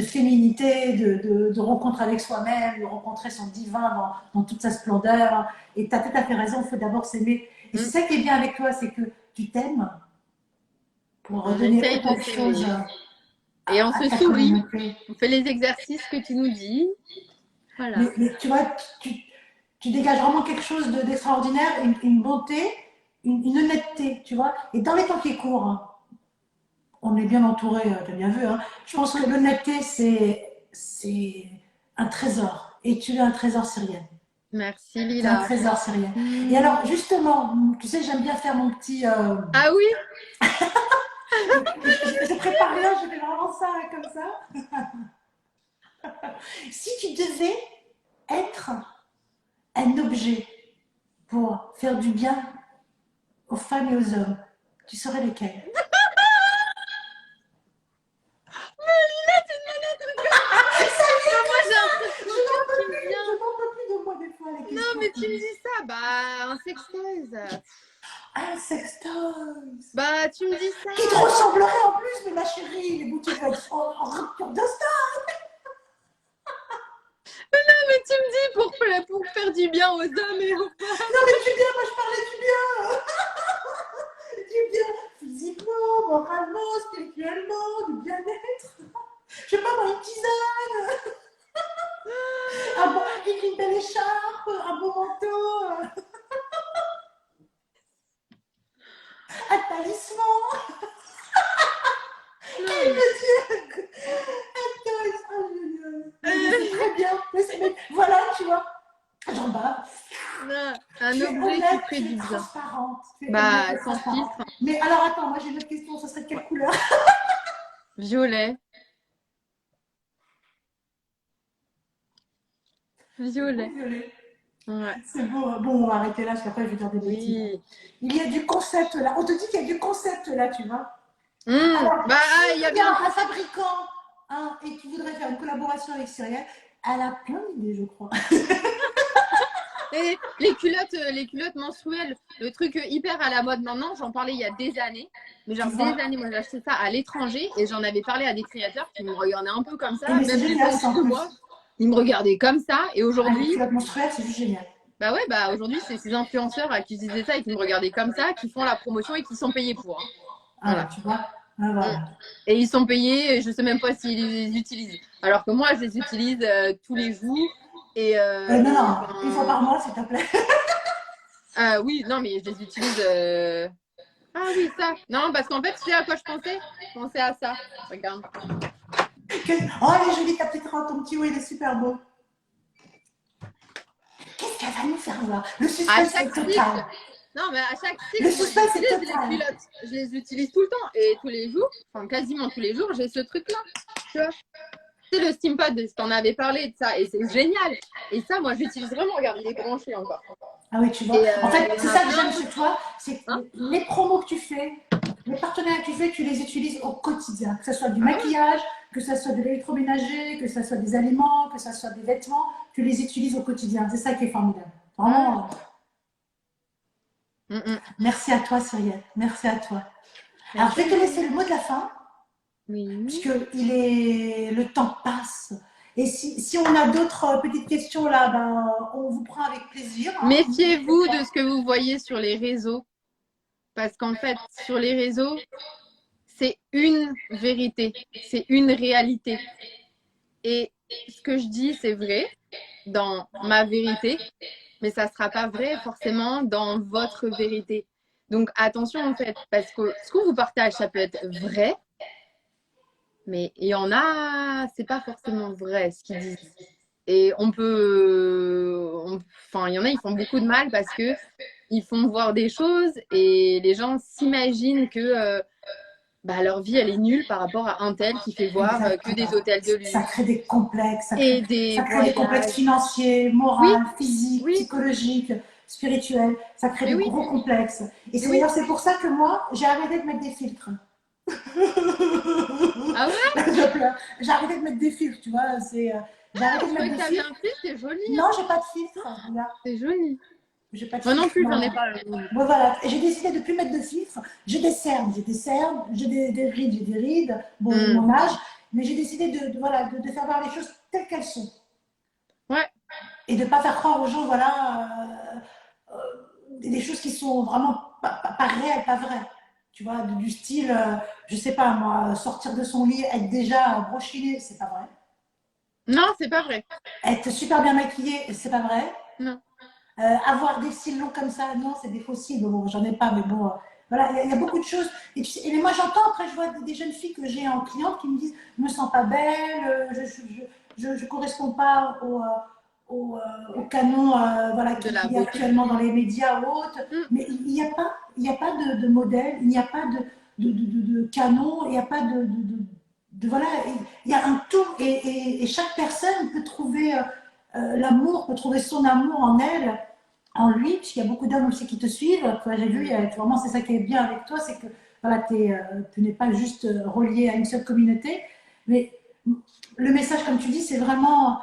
féminité, de rencontre avec soi-même, de rencontrer son divin dans toute sa splendeur. Et tu as tout à fait raison, il faut d'abord s'aimer. Et c'est ça qui est bien avec toi, c'est que tu t'aimes pour redonner essaye autant de de s'aimer. choses. Et on à se ta sourit. communauté. On fait les exercices que tu nous dis. Voilà. Mais tu vois, tu dégages vraiment quelque chose d'extraordinaire, une bonté, une honnêteté, tu vois. Et dans les temps qui courent, hein, on est bien entouré, tu as bien vu, hein. Je pense que l'honnêteté, c'est un trésor. Et tu es un trésor syrien. Merci, Tu es un Lila. trésor syrien. Et alors, justement, tu sais, j'aime bien faire mon petit. Ah oui? Je prépare rien, je fais vraiment ça, comme ça. Si tu devais être un objet pour faire du bien aux femmes et aux hommes, tu serais lequel? Moi, j'ai un truc trop qui me vient. Je n'en peux plus de moi des fois les questions. Non, mais tu me dis ça. Bah, un sextoys. Un sextoys Bah, tu me dis ça. qui te ressemblerait en plus, mais ma chérie, pour faire du bien aux hommes et aux femmes. Non, mais du bien, moi je parlais du bien. Du bien physiquement, moralement, spirituellement, du bien-être. Je sais pas, moi, une tisane, une belle écharpe, un beau manteau, un talisman. Non, Il me dit un talisman. C'est très bien. Mais voilà, tu vois, j'en bats. non, un Tu es objet honnête, qui ferait tu es du bien. transparente. Tu es Bah, honnête et sans transparente. filtre, Mais alors attends, moi j'ai une autre question, ce serait de quelle couleur? violet. Violet. Violet. Ouais. C'est beau. Bon, on va arrêter là parce qu'après je vais dire des bêtises. Oui. Il y a du concept là. On te dit qu'il y a du concept là, tu vois. Bah, il y a Il y bien. a un fabricant et qui voudrait faire une collaboration avec Cyrielle. Elle a plein d'idées, je crois. Et les culottes menstruelles, le truc hyper à la mode maintenant, j'en parlais il y a des années. Mais genre des années, moi j'ai acheté ça à l'étranger et j'en avais parlé à des créateurs qui me regardaient un peu comme ça, Mais c'est même les génial, gens ça en de plus. moi. Ils me regardaient comme ça et Les aujourd'hui, culottes menstruelles, c'est juste génial. bah ouais, bah aujourd'hui c'est ces influenceurs qui utilisaient ça et qui me regardaient comme ça, qui font la promotion et qui sont payés pour. Hein. Voilà. Tu vois. Voilà. Et ils sont payés, et je sais même pas s'ils les utilisent. Alors que moi, je les utilise tous les jours. Et, Non, une fois par mois, s'il te plaît. oui, non, mais je les utilise. Ah oui, ça. Non, parce qu'en fait, tu sais à quoi je pensais? Je pensais à ça. Regarde. Oh, elle est jolie, ta petite robe, ton petit haut, il est super beau. Qu'est-ce qu'elle va nous faire voir? Le À suspense chaque est cycle. total. Non, mais à chaque cycle, Le moi, suspense est j'utilise les total. culottes. Je les utilise tout le temps. Et tous les jours, enfin quasiment tous les jours, j'ai ce truc-là. Tu vois? C'est le Steampod, je t'en avais parlé de ça. Et c'est génial. Et ça, moi, j'utilise vraiment. Regarde, il est branché encore. Ah oui, tu vois. Et, En fait, il y en c'est a ça que plein. j'aime chez toi, c'est que Hein? les promos que tu fais, les partenariats que tu fais, tu les utilises au quotidien. Que ce soit du Ah ouais. maquillage, que ce soit de l'électroménager, que ce soit des aliments, que ce soit des vêtements, tu les utilises au quotidien. C'est ça qui est formidable. Vraiment, merci à toi, Cyrielle. Merci à toi. Alors, je vais te laisser le mot de la fin, Oui. puisque le temps passe. Et si on a d'autres petites questions là, ben, on vous prend avec plaisir. Hein. Méfiez-vous de ce que vous voyez sur les réseaux. Parce qu'en fait, sur les réseaux, c'est une vérité, c'est une réalité. Et ce que je dis, c'est vrai dans ma vérité, mais ça ne sera pas vrai forcément dans votre vérité. Donc attention en fait, parce que ce qu'on vous partage, ça peut être vrai, mais il y en a, c'est pas forcément vrai ce qu'ils disent. Et enfin, il y en a, ils font beaucoup de mal parce que ils font voir des choses et les gens s'imaginent que leur vie, elle est nulle par rapport à un tel qui fait voir que des hôtels de luxe. Ça crée des complexes, ça Et crée, des ça crée voyages. des complexes financiers, moraux, Oui, physiques, oui. psychologiques, spirituels. Ça crée Mais des oui. gros complexes. Et c'est Oui. d'ailleurs c'est pour ça que moi, j'ai arrêté de mettre des filtres. Ah ouais? Je pleure. J'ai arrêté de mettre des filtres, tu vois. J'ai arrêté de Je mettre croyais que des t'avais filtres. un fils, c'est joli. Non, Hein. j'ai pas de filtre. Regarde. C'est joli. J'ai pas de Moi non filtre. plus, Non. j'en ai pas. Bon, voilà. J'ai décidé de plus mettre de filtres. J'ai des cernes, j'ai des rides, j'ai des rides. Bon, mon âge. Mais j'ai décidé de faire voir les choses telles qu'elles sont. Ouais. Et de ne pas faire croire aux gens, voilà, des choses qui sont vraiment pas réelles, pas vraies. Tu vois, du style, je sais pas moi, sortir de son lit, être déjà brochiné, c'est pas vrai. Non, c'est pas vrai. Être super bien maquillé, c'est pas vrai. Non. Avoir des cils longs comme ça, non, c'est des faux cils. Bon, j'en ai pas, mais bon, voilà, il y a beaucoup de choses. Et moi, j'entends, après, je vois des jeunes filles que j'ai en cliente qui me disent, je me sens pas belle, je corresponds pas au canon voilà, qu'il y a actuellement dans les médias ou autres. Mais il n'y a pas de modèle, il n'y a pas de canon, il n'y a pas voilà, il y a un tout et chaque personne peut trouver l'amour, peut trouver son amour en elle, en lui, puisqu'il y a beaucoup d'hommes aussi qui te suivent. J'ai vu, vraiment, c'est ça qui est bien avec toi, c'est que voilà, tu n'es pas juste relié à une seule communauté, mais le message, comme tu dis, c'est vraiment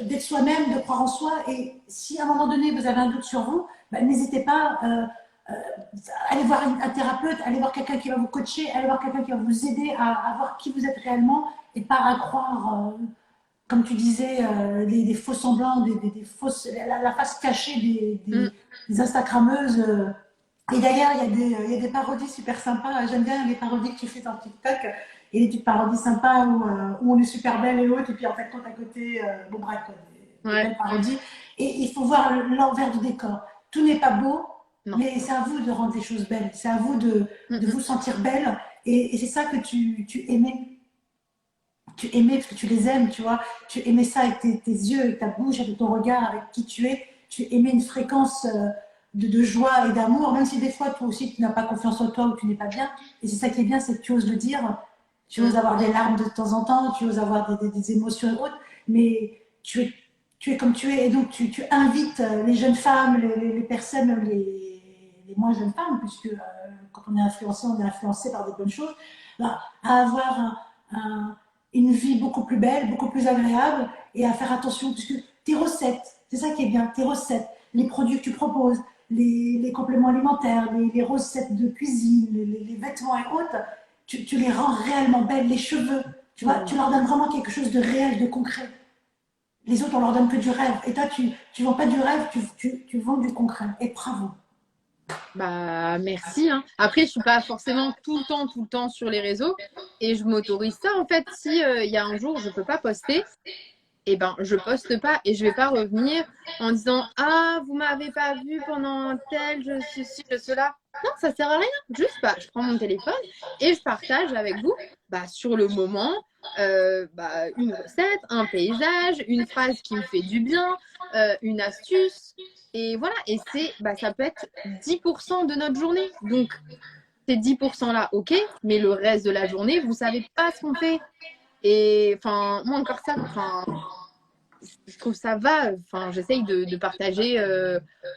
d'être soi-même, de croire en soi. Et si à un moment donné, vous avez un doute sur vous, n'hésitez pas allez voir un thérapeute, allez voir quelqu'un qui va vous coacher, allez voir quelqu'un qui va vous aider à voir qui vous êtes réellement et pas à croire comme tu disais, des faux semblants, des fausses, la face cachée Mm. des Instagrammeuses. Et d'ailleurs, il y a des parodies super sympas. J'aime bien les parodies que tu fais sur TikTok et les petites parodies sympas où on est super belle et haute, et puis en fait, quand à côté, bon bref, quoi, des Ouais. belles parodies. Et il faut voir l'envers du décor. Tout n'est pas beau, Non. mais c'est à vous de rendre les choses belles. C'est à vous Mm, de mm. vous sentir belle. Et c'est ça que tu aimais. Tu aimais parce que tu les aimes, tu vois. Tu aimais ça avec tes yeux, avec ta bouche, avec ton regard, avec qui tu es. Tu aimais une fréquence de joie et d'amour, même si des fois, toi aussi, tu n'as pas confiance en toi ou tu n'es pas bien. Et c'est ça qui est bien, c'est que tu oses le dire. Tu oses Mm. avoir des larmes de temps en temps, tu oses avoir des émotions et autres, mais tu es comme tu es. Et donc, tu invites les jeunes femmes, les personnes, les moins jeunes femmes, puisque quand on est influencé par des bonnes choses, bah, à avoir un, une vie beaucoup plus belle, beaucoup plus agréable, et à faire attention, puisque tes recettes, c'est ça qui est bien, tes recettes, les produits que tu proposes, les compléments alimentaires, les recettes de cuisine, les vêtements et autres, tu les rends réellement belles, les cheveux, tu vois, tu leur donnes vraiment quelque chose de réel, de concret. Les autres, on leur donne que du rêve. Et toi, tu vends pas du rêve, tu vends du concret. Et bravo. Bah, merci, hein. Après, je suis pas forcément tout le temps sur les réseaux et je m'autorise ça. En fait, si il y a un jour je peux pas poster, eh ben, je poste pas et je vais pas revenir en disant ah, vous m'avez pas vu pendant tel, je ceci, je cela. Non, ça sert à rien. Juste, bah, je prends mon téléphone et je partage avec vous, bah, sur le moment, bah, une recette, un paysage, une phrase qui me fait du bien, une astuce. Et voilà, et c'est, bah, ça peut être 10% de notre journée. Donc, ces 10% là, ok, mais le reste de la journée, vous savez pas ce qu'on fait. Et enfin, moi encore ça, enfin, je trouve ça va. Enfin, j'essaye de partager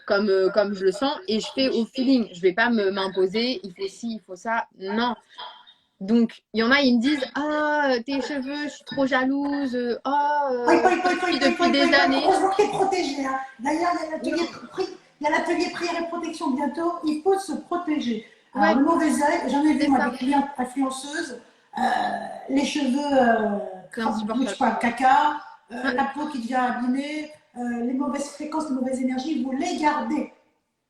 comme je le sens et je fais au feeling. Je vais pas m'imposer, il faut ci, il faut ça. Non. Donc, il y en a, ils me disent ah, tes cheveux, je suis trop jalouse. Ah, je te suis depuis des années. Heureusement que tu es protégé. Hein. D'ailleurs, il y a l'atelier prière et protection bientôt. Il faut se protéger. Alors, Ouais, le mauvais œil, j'en ai vu c'est moi ça. des clientes influenceuses, les cheveux C'est je sais insupportable. pas, caca, Ouais, la peau qui devient abîmée, les mauvaises fréquences, les mauvaises énergies, vous les gardez.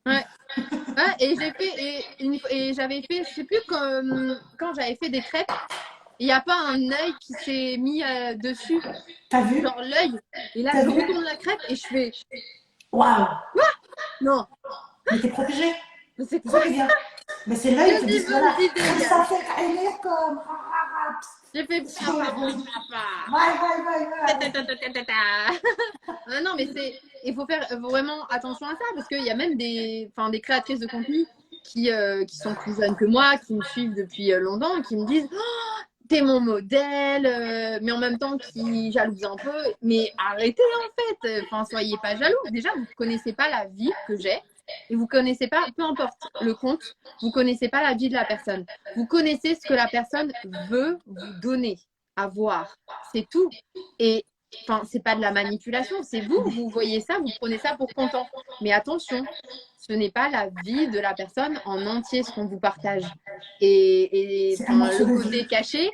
ouais. Ouais, et j'ai fait et j'avais fait, je sais plus quand j'avais fait des crêpes, il n'y a pas un œil qui s'est mis dessus, T'as vu? genre l'œil. Et là, T'as je vu? retourne la crêpe et je fais Waouh! non, Mais t'es protégé. mais c'est C'est quoi ça qui est bien. ça? Mais c'est l'œil Que qui des dit, voilà, bonnes idées, ça gars. fait cailler comme. J'ai fait papa, Vai, vai, vai, vai. Ah non, mais il faut faire vraiment attention à ça parce qu'il y a même enfin, des créatrices de contenu qui sont plus jeunes que moi, qui me suivent depuis longtemps, qui me disent oh, t'es mon modèle, mais en même temps qui jalousent un peu. Mais arrêtez en fait, enfin, soyez pas jaloux. Déjà, vous ne connaissez pas la vie que j'ai et vous connaissez pas, peu importe le compte, vous connaissez pas la vie de la personne. Vous connaissez ce que la personne veut vous donner à voir. C'est tout. Et enfin, c'est pas de la manipulation, c'est vous, vous voyez ça, vous prenez ça pour content. Mais attention, ce n'est pas la vie de la personne en entier ce qu'on vous partage. C'est un Enfin, morceau le de vie. côté caché,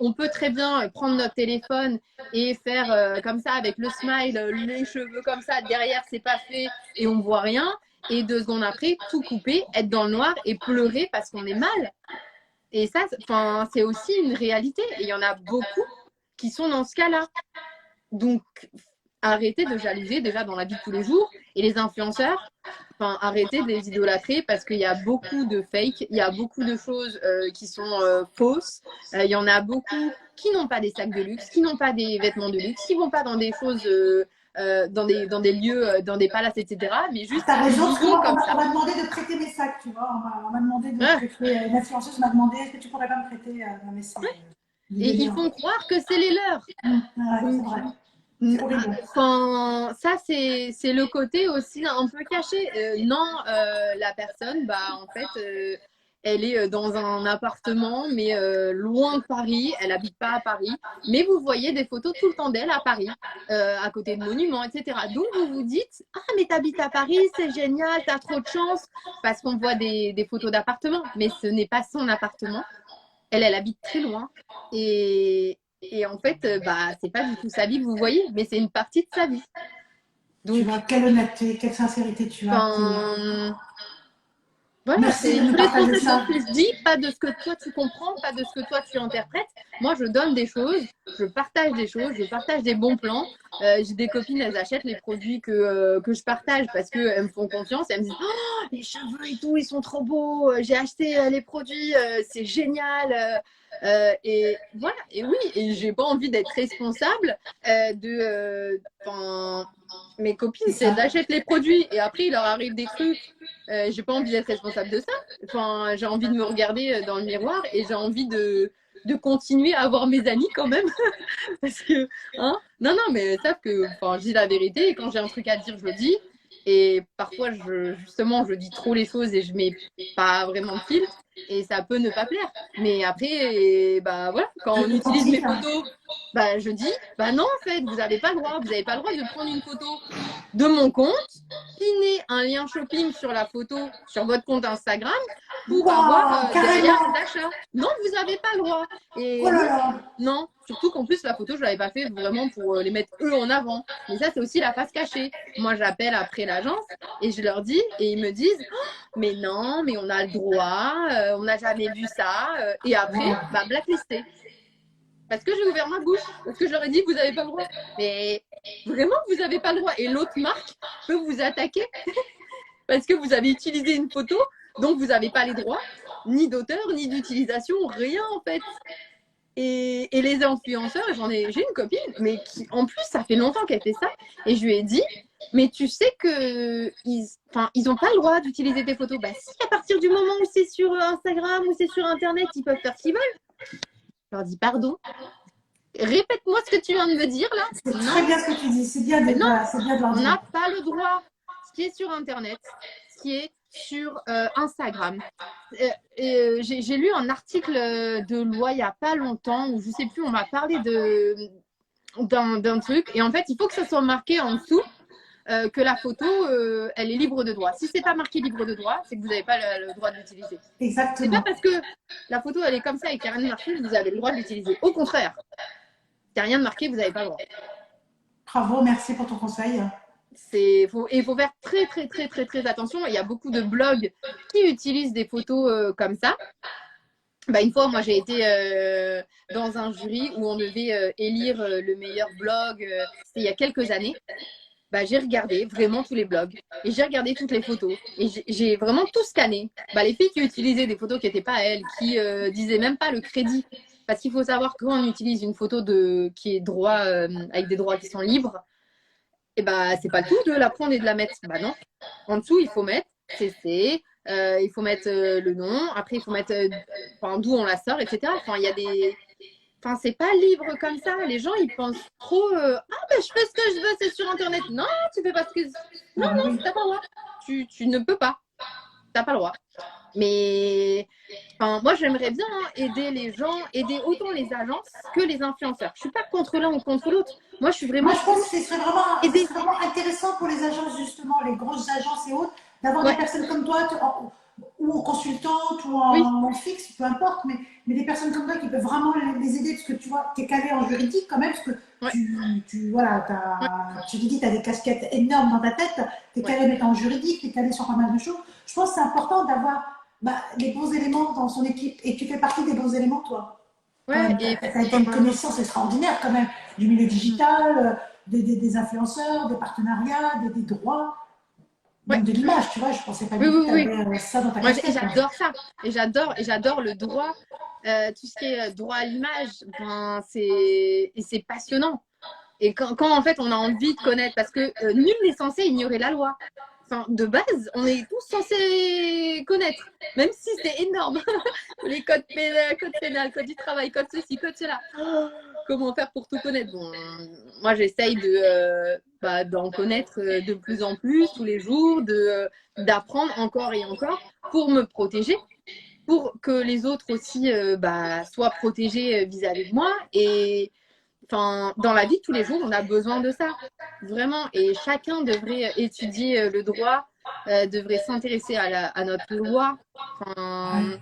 on peut très bien prendre notre téléphone et faire comme ça avec le smile, les cheveux comme ça, derrière c'est pas fait et on voit rien. Et 2 secondes après, tout couper, être dans le noir et pleurer parce qu'on est mal. Et ça, enfin, c'est aussi une réalité. Et il y en a beaucoup qui sont dans ce cas-là. Donc, arrêtez de jalouser déjà dans la vie de tous les jours. Et les influenceurs, enfin, arrêtez de les idolâtrer parce qu'il y a beaucoup de fake, il y a beaucoup de choses qui sont fausses. Il y en a beaucoup qui n'ont pas des sacs de luxe, qui n'ont pas des vêtements de luxe, qui vont pas dans des choses, dans des lieux, dans des palaces, etc. Mais juste, T'as raison, ils y parce que vont moi, comme on ça. m'a demandé de prêter mes sacs, tu vois. On m'a demandé de Ouais. prêter, une influenceuse m'a demandé, est-ce que tu pourrais pas me prêter mes sacs du Et ils délire. font croire que c'est les leurs. Ouais, c'est Donc, vrai. C'est horrible. enfin, ça, c'est le côté aussi un peu caché. Non, la personne, bah, en fait, elle est dans un appartement, mais loin de Paris. Elle habite pas à Paris. Mais vous voyez des photos tout le temps d'elle à Paris, à côté de monuments, etc. Donc, vous vous dites, ah, mais t'habites à Paris, c'est génial, t'as trop de chance. Parce qu'on voit des photos d'appartement. Mais ce n'est pas son appartement. Elle habite très loin. Et et en fait, bah, c'est pas du tout sa vie que vous voyez, mais c'est une partie de sa vie. Tu Donc, vois, quelle honnêteté, quelle sincérité tu as. enfin, voilà, Merci de je nous laisse partager penser ce ça. que je dis, pas de ce que toi tu comprends, pas de ce que toi tu interprètes. Moi, je donne des choses, je partage des choses, je partage des bons plans. J'ai des copines, elles achètent les produits que je partage parce qu'elles me font confiance. Elles me disent, oh, les cheveux et tout, ils sont trop beaux. J'ai acheté les produits, c'est génial. Et voilà, et oui, et j'ai pas envie d'être responsable mes copines, C'est c'est elles ça. achètent les produits et après il leur arrive des trucs. J'ai pas envie d'être responsable de ça. Enfin, j'ai envie de me regarder dans le miroir et j'ai envie de continuer à avoir mes amis quand même. Parce que, hein, non, non, mais elles savent que, enfin, je dis la vérité et quand j'ai un truc à dire, je le dis. Et parfois, justement, je dis trop les choses et je mets pas vraiment de filtre et ça peut ne pas plaire. Mais après, bah voilà, quand on utilise mes Authentique, hein. photos, bah je dis, bah non, en fait, vous n'avez pas le droit. Vous n'avez pas le droit de prendre une photo de mon compte, pinner un lien shopping sur la photo sur votre compte Instagram pour avoir Waouh, derrière carrément. des achats. Non, vous n'avez pas le droit. Oh Et là non, là. non, surtout qu'en plus, la photo, je l'avais pas fait vraiment pour les mettre eux en avant. Mais ça, c'est aussi la face cachée. Moi, j'appelle après l'agence et je leur dis, et ils me disent, oh, mais non, mais on a le droit, on n'a jamais vu ça. Et après, Wow. bah, blacklisté. Parce que j'ai ouvert ma bouche. Parce que j'aurais dit, vous n'avez pas le droit. Mais vraiment, vous n'avez pas le droit. Et l'autre marque peut vous attaquer parce que vous avez utilisé une photo dont vous n'avez pas les droits, ni d'auteur, ni d'utilisation, rien en fait. Et les influenceurs, j'ai une copine, mais qui, en plus, ça fait longtemps qu'elle fait ça. Et je lui ai dit, mais tu sais que ils n'ont pas le droit d'utiliser tes photos. Bah si, à partir du moment où c'est sur Instagram ou c'est sur Internet, ils peuvent faire ce qu'ils veulent. Je leur dis, pardon, répète-moi ce que tu viens de me dire là. C'est Non, très bien ce que tu dis. C'est bien mais de, non, voilà, c'est bien de leur on dire. n'a pas le droit. Ce qui est sur Internet, ce qui est sur Instagram. J'ai lu un article de loi il n'y a pas longtemps où je ne sais plus, on m'a parlé d'un truc. Et en fait, il faut que ça soit marqué en dessous que la photo, elle est libre de droit. Si c'est pas marqué libre de droit, c'est que vous n'avez pas le droit de l'utiliser. C'est pas Exactement. parce que la photo, elle est comme ça et qu'il n'y a rien de marqué que vous avez le droit de l'utiliser. Au contraire, il n'y a rien de marqué, vous n'avez pas le droit. Bravo, merci pour ton conseil. Il faut faire très, très, très, très, très attention. Il y a beaucoup de blogs qui utilisent des photos comme ça. Bah, une fois, moi, j'ai été dans un jury où on devait élire le meilleur blog. C'était il y a quelques années. Bah, j'ai regardé vraiment tous les blogs et j'ai regardé toutes les photos et j'ai vraiment tout scanné. Bah, les filles qui utilisaient des photos qui n'étaient pas elles, qui disaient même pas le crédit. Parce qu'il faut savoir que quand on utilise une photo qui est droit, avec des droits qui sont libres, et bah, c'est pas le tout de la prendre et de la mettre. Bah non. En dessous, il faut mettre CC, il faut mettre le nom, après il faut mettre d'où on la sort, etc. Enfin, il y a des. Enfin, c'est pas libre comme ça. Les gens, ils pensent trop ah, ben je fais ce que je veux, c'est sur Internet. Non, tu fais pas ce que. Non, Ah, bah non, oui. t'as pas le droit. Tu ne peux pas. T'as pas le droit. Mais enfin, moi, j'aimerais bien aider les gens, aider autant les agences que les influenceurs. Je suis pas contre l'un ou contre l'autre. Moi, je suis Moi, vraiment je pense pour que ce aider. serait vraiment intéressant pour les agences, justement, les grosses agences et autres, d'avoir des Ouais, personnes comme toi, ou en consultante, ou oui, en fixe, peu importe, mais des personnes comme toi qui peuvent vraiment les aider, parce que tu vois, tu es calé en juridique quand même, parce que ouais, voilà, ouais, tu te dis, tu as des casquettes énormes dans ta tête, tu es ouais. calé en juridique, tu es calé sur pas mal de choses. Je pense que c'est important d'avoir les bons éléments dans son équipe, et tu fais partie des bons éléments, toi. Quand Ouais, même, tu et as une enfin, connaissance extraordinaire quand même du milieu digital, des influenceurs, des partenariats, des droits, ouais, même de l'image, tu vois. Je ne pensais pas oui, du tout oui, que tu oui. avais ça dans ta Moi, casquette, quoi. j'adore ça. Et j'adore le droit. Tout ce qui est droit à l'image, enfin, c'est passionnant. Et quand en fait on a envie de connaître, parce que nul n'est censé ignorer la loi. Enfin, de base, on est tous censés connaître, même si c'est énorme. Les codes pénal, code du travail, code ceci, code cela. Oh, comment faire pour tout connaître? Bon, moi j'essaye d'en connaître de plus en plus tous les jours, d'apprendre encore et encore pour me protéger, pour que les autres aussi soient protégés vis-à-vis de moi. Et enfin, dans la vie de tous les jours, on a besoin de ça, vraiment. Et chacun devrait étudier le droit, devrait s'intéresser à notre loi. Enfin, Ouais.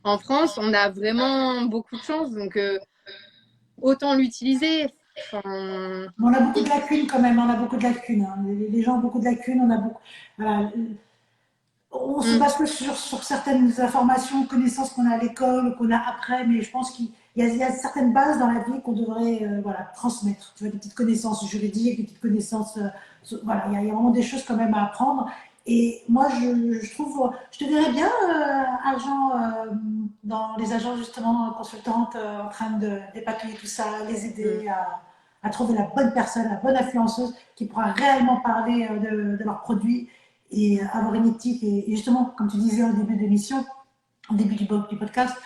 en France, on a vraiment beaucoup de chance. Donc, autant l'utiliser. Enfin, Mais on a beaucoup de lacunes quand même, on a beaucoup de lacunes. Hein. Les gens ont beaucoup de lacunes, on a beaucoup. Voilà. On se mm, base que sur certaines informations, connaissances qu'on a à l'école, qu'on a après, mais je pense qu'il y a certaines bases dans la vie qu'on devrait voilà, transmettre. Tu vois, des petites connaissances juridiques, des petites connaissances. Voilà, il y a vraiment des choses quand même à apprendre. Et moi, je trouve, je te verrais bien agent dans les agences justement consultantes en train de dépatouiller tout ça, les mm. aider à trouver la bonne personne, la bonne influenceuse qui pourra réellement parler de leurs produits et avoir une éthique. Et justement, comme tu disais au début de l'émission, au début du podcast,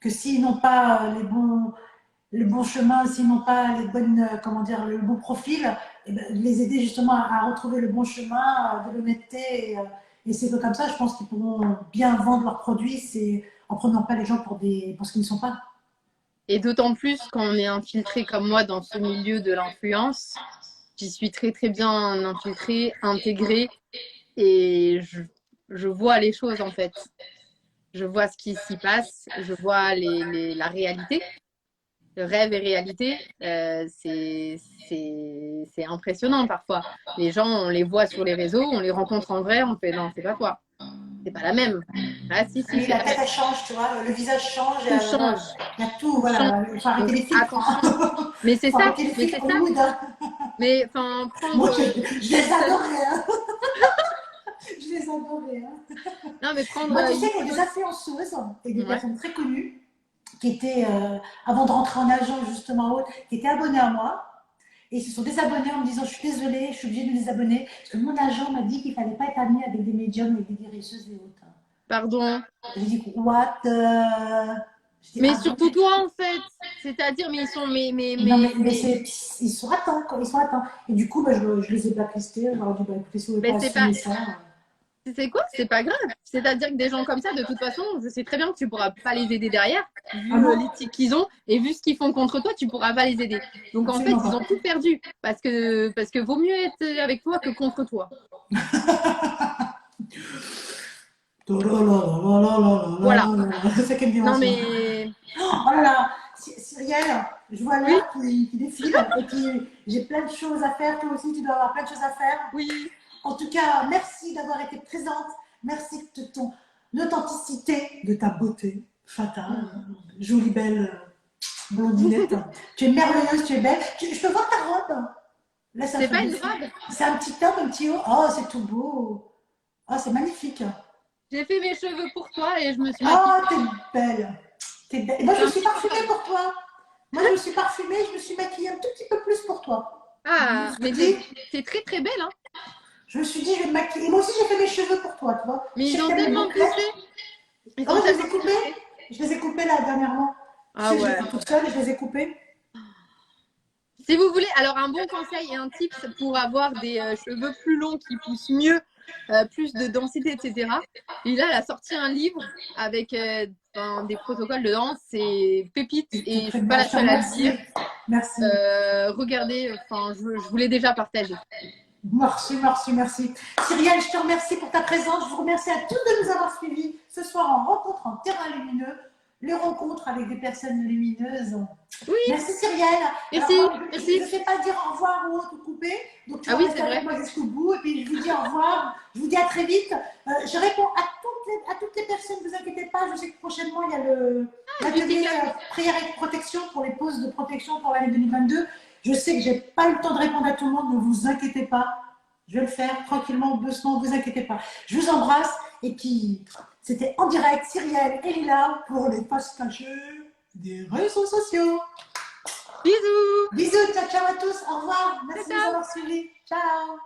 que s'ils n'ont pas le bon chemin, s'ils n'ont pas les bonnes, comment dire, le bon profil, eh ben, les aider justement à retrouver le bon chemin, de l'honnêteté. Et c'est que comme ça, je pense qu'ils pourront bien vendre leurs produits, c'est en prenant pas les gens pour ce qu'ils ne sont pas. Et d'autant plus quand on est infiltré comme moi dans ce milieu de l'influence, j'y suis très très bien infiltrée, intégrée et je vois les choses en fait. Je vois ce qui s'y passe, je vois la réalité, le rêve et réalité. C'est impressionnant parfois. Les gens, on les voit sur les réseaux, on les rencontre en vrai, on fait non, c'est pas toi, c'est pas la même. Ah si, si, Oui, c'est la la tête même. elle change, tu vois, le visage change, Tout voilà, change, il y a tout, tout change. voilà, il faut arrêter Donc les filtres. attention. Hein. Mais Il c'est faut ça, arrêter les mais filtres c'est ça. Hollywood. Hein. Mais enfin, Moi, prendre. je les adorais. Hein. Je les adorais. Hein. Non, mais prendre Moi, tu sais une qu'il y a photo. des influenceuses et des Ouais. personnes très connues qui étaient, avant de rentrer en agent justement haute, qui étaient abonnées à moi. Et ils se sont désabonnés en me disant je suis désolée, je suis obligée de me désabonner. Parce que mon agent m'a dit qu'il ne fallait pas être ami avec des médiums, avec des guérisseuses et autres. Pardon. J'ai dit what Je dis Mais ah bon. surtout toi, en fait. C'est-à-dire, mais ils sont. Non, ils sont atteints, quoi, ils sont atteints. Et du coup, bah, je les ai blacklistés. Je leur ai dit, bah, écoutez, si vous ne voulez Mais pas c'est pas. assumer ça. C'est quoi? C'est pas grave. C'est-à-dire que des gens comme ça, de toute façon, je sais très bien que tu pourras pas les aider derrière, Ah vu non, l'éthique qu'ils ont et vu ce qu'ils font contre toi, tu pourras pas les aider. Donc en fait, absolument ils ont pas. tout perdu parce que vaut mieux être avec toi que contre toi. Voilà. C'est ça qu'elle me dit Non ça. mais Oh là là, Cyrielle, je vois oui, l'heure qui défile et puis j'ai plein de choses à faire. Toi aussi, tu dois avoir plein de choses à faire. oui. En tout cas, merci d'avoir été présente. Merci de ton authenticité, de ta beauté fatale, jolie belle blondinette. Tu es merveilleuse, tu es belle. Je peux voir ta robe. Là, ça C'est fait pas des une robe. c'est un petit top, un petit haut. Oh, c'est tout beau. Oh, c'est magnifique. J'ai fait mes cheveux pour toi et je me suis maquillée. Oh, t'es belle. T'es belle. Et moi, C'est je me un suis petit parfumée peu. pour toi. Moi, je me suis parfumée, je me suis maquillée un tout petit peu plus pour toi. Je me Ah, suis mais dit, t'es très très belle, hein. je vais me maquiller. Et moi aussi, j'ai fait mes cheveux pour toi, tu vois. Mais Je sais ils que ont t'aimes les tellement bouclettes. poussé. Ils Oh, ont je les tellement ai coupés. poussé. Je les ai coupés là dernièrement. Tu Ah sais que je les ouais. coupe toute seule et je les ai coupés. Si vous voulez, alors un bon conseil et un tips pour avoir des cheveux plus longs qui poussent mieux, plus de densité, etc. Et là, elle a sorti un livre avec des protocoles dedans. C'est pépite et C'est je très suis pas bien. la Je te seule à le remercie. dire. Merci. Regardez, je vous l'ai déjà partagé. Merci, merci, merci. Cyrielle, je te remercie pour ta présence. Je vous remercie à tous de nous avoir suivis ce soir en rencontre en terrain lumineux, les rencontres avec des personnes lumineuses. Oui, Merci Cyrielle. Alors merci, moi, je ne merci. sais pas dire au revoir ou autre coupé, donc tu Ah vas oui, rester c'est avec vrai. moi jusqu'au bout et puis je vous dis au revoir. Je vous dis à très vite. Je réponds à toutes les personnes, ne vous inquiétez pas. Je sais que prochainement il y a Musique l'atelier la plus. prière et protection pour les pauses de protection pour l'année 2022. Je sais que j'ai pas eu le temps de répondre à tout le monde, ne vous inquiétez pas. Je vais le faire tranquillement, doucement, ne vous inquiétez pas. Je vous embrasse et puis c'était en direct, Cyrielle et Lila pour les faces cachées des réseaux sociaux. Bisous. Bisous, ciao, ciao à tous, au revoir, Ciao, merci de nous ciao. avoir suivis, ciao.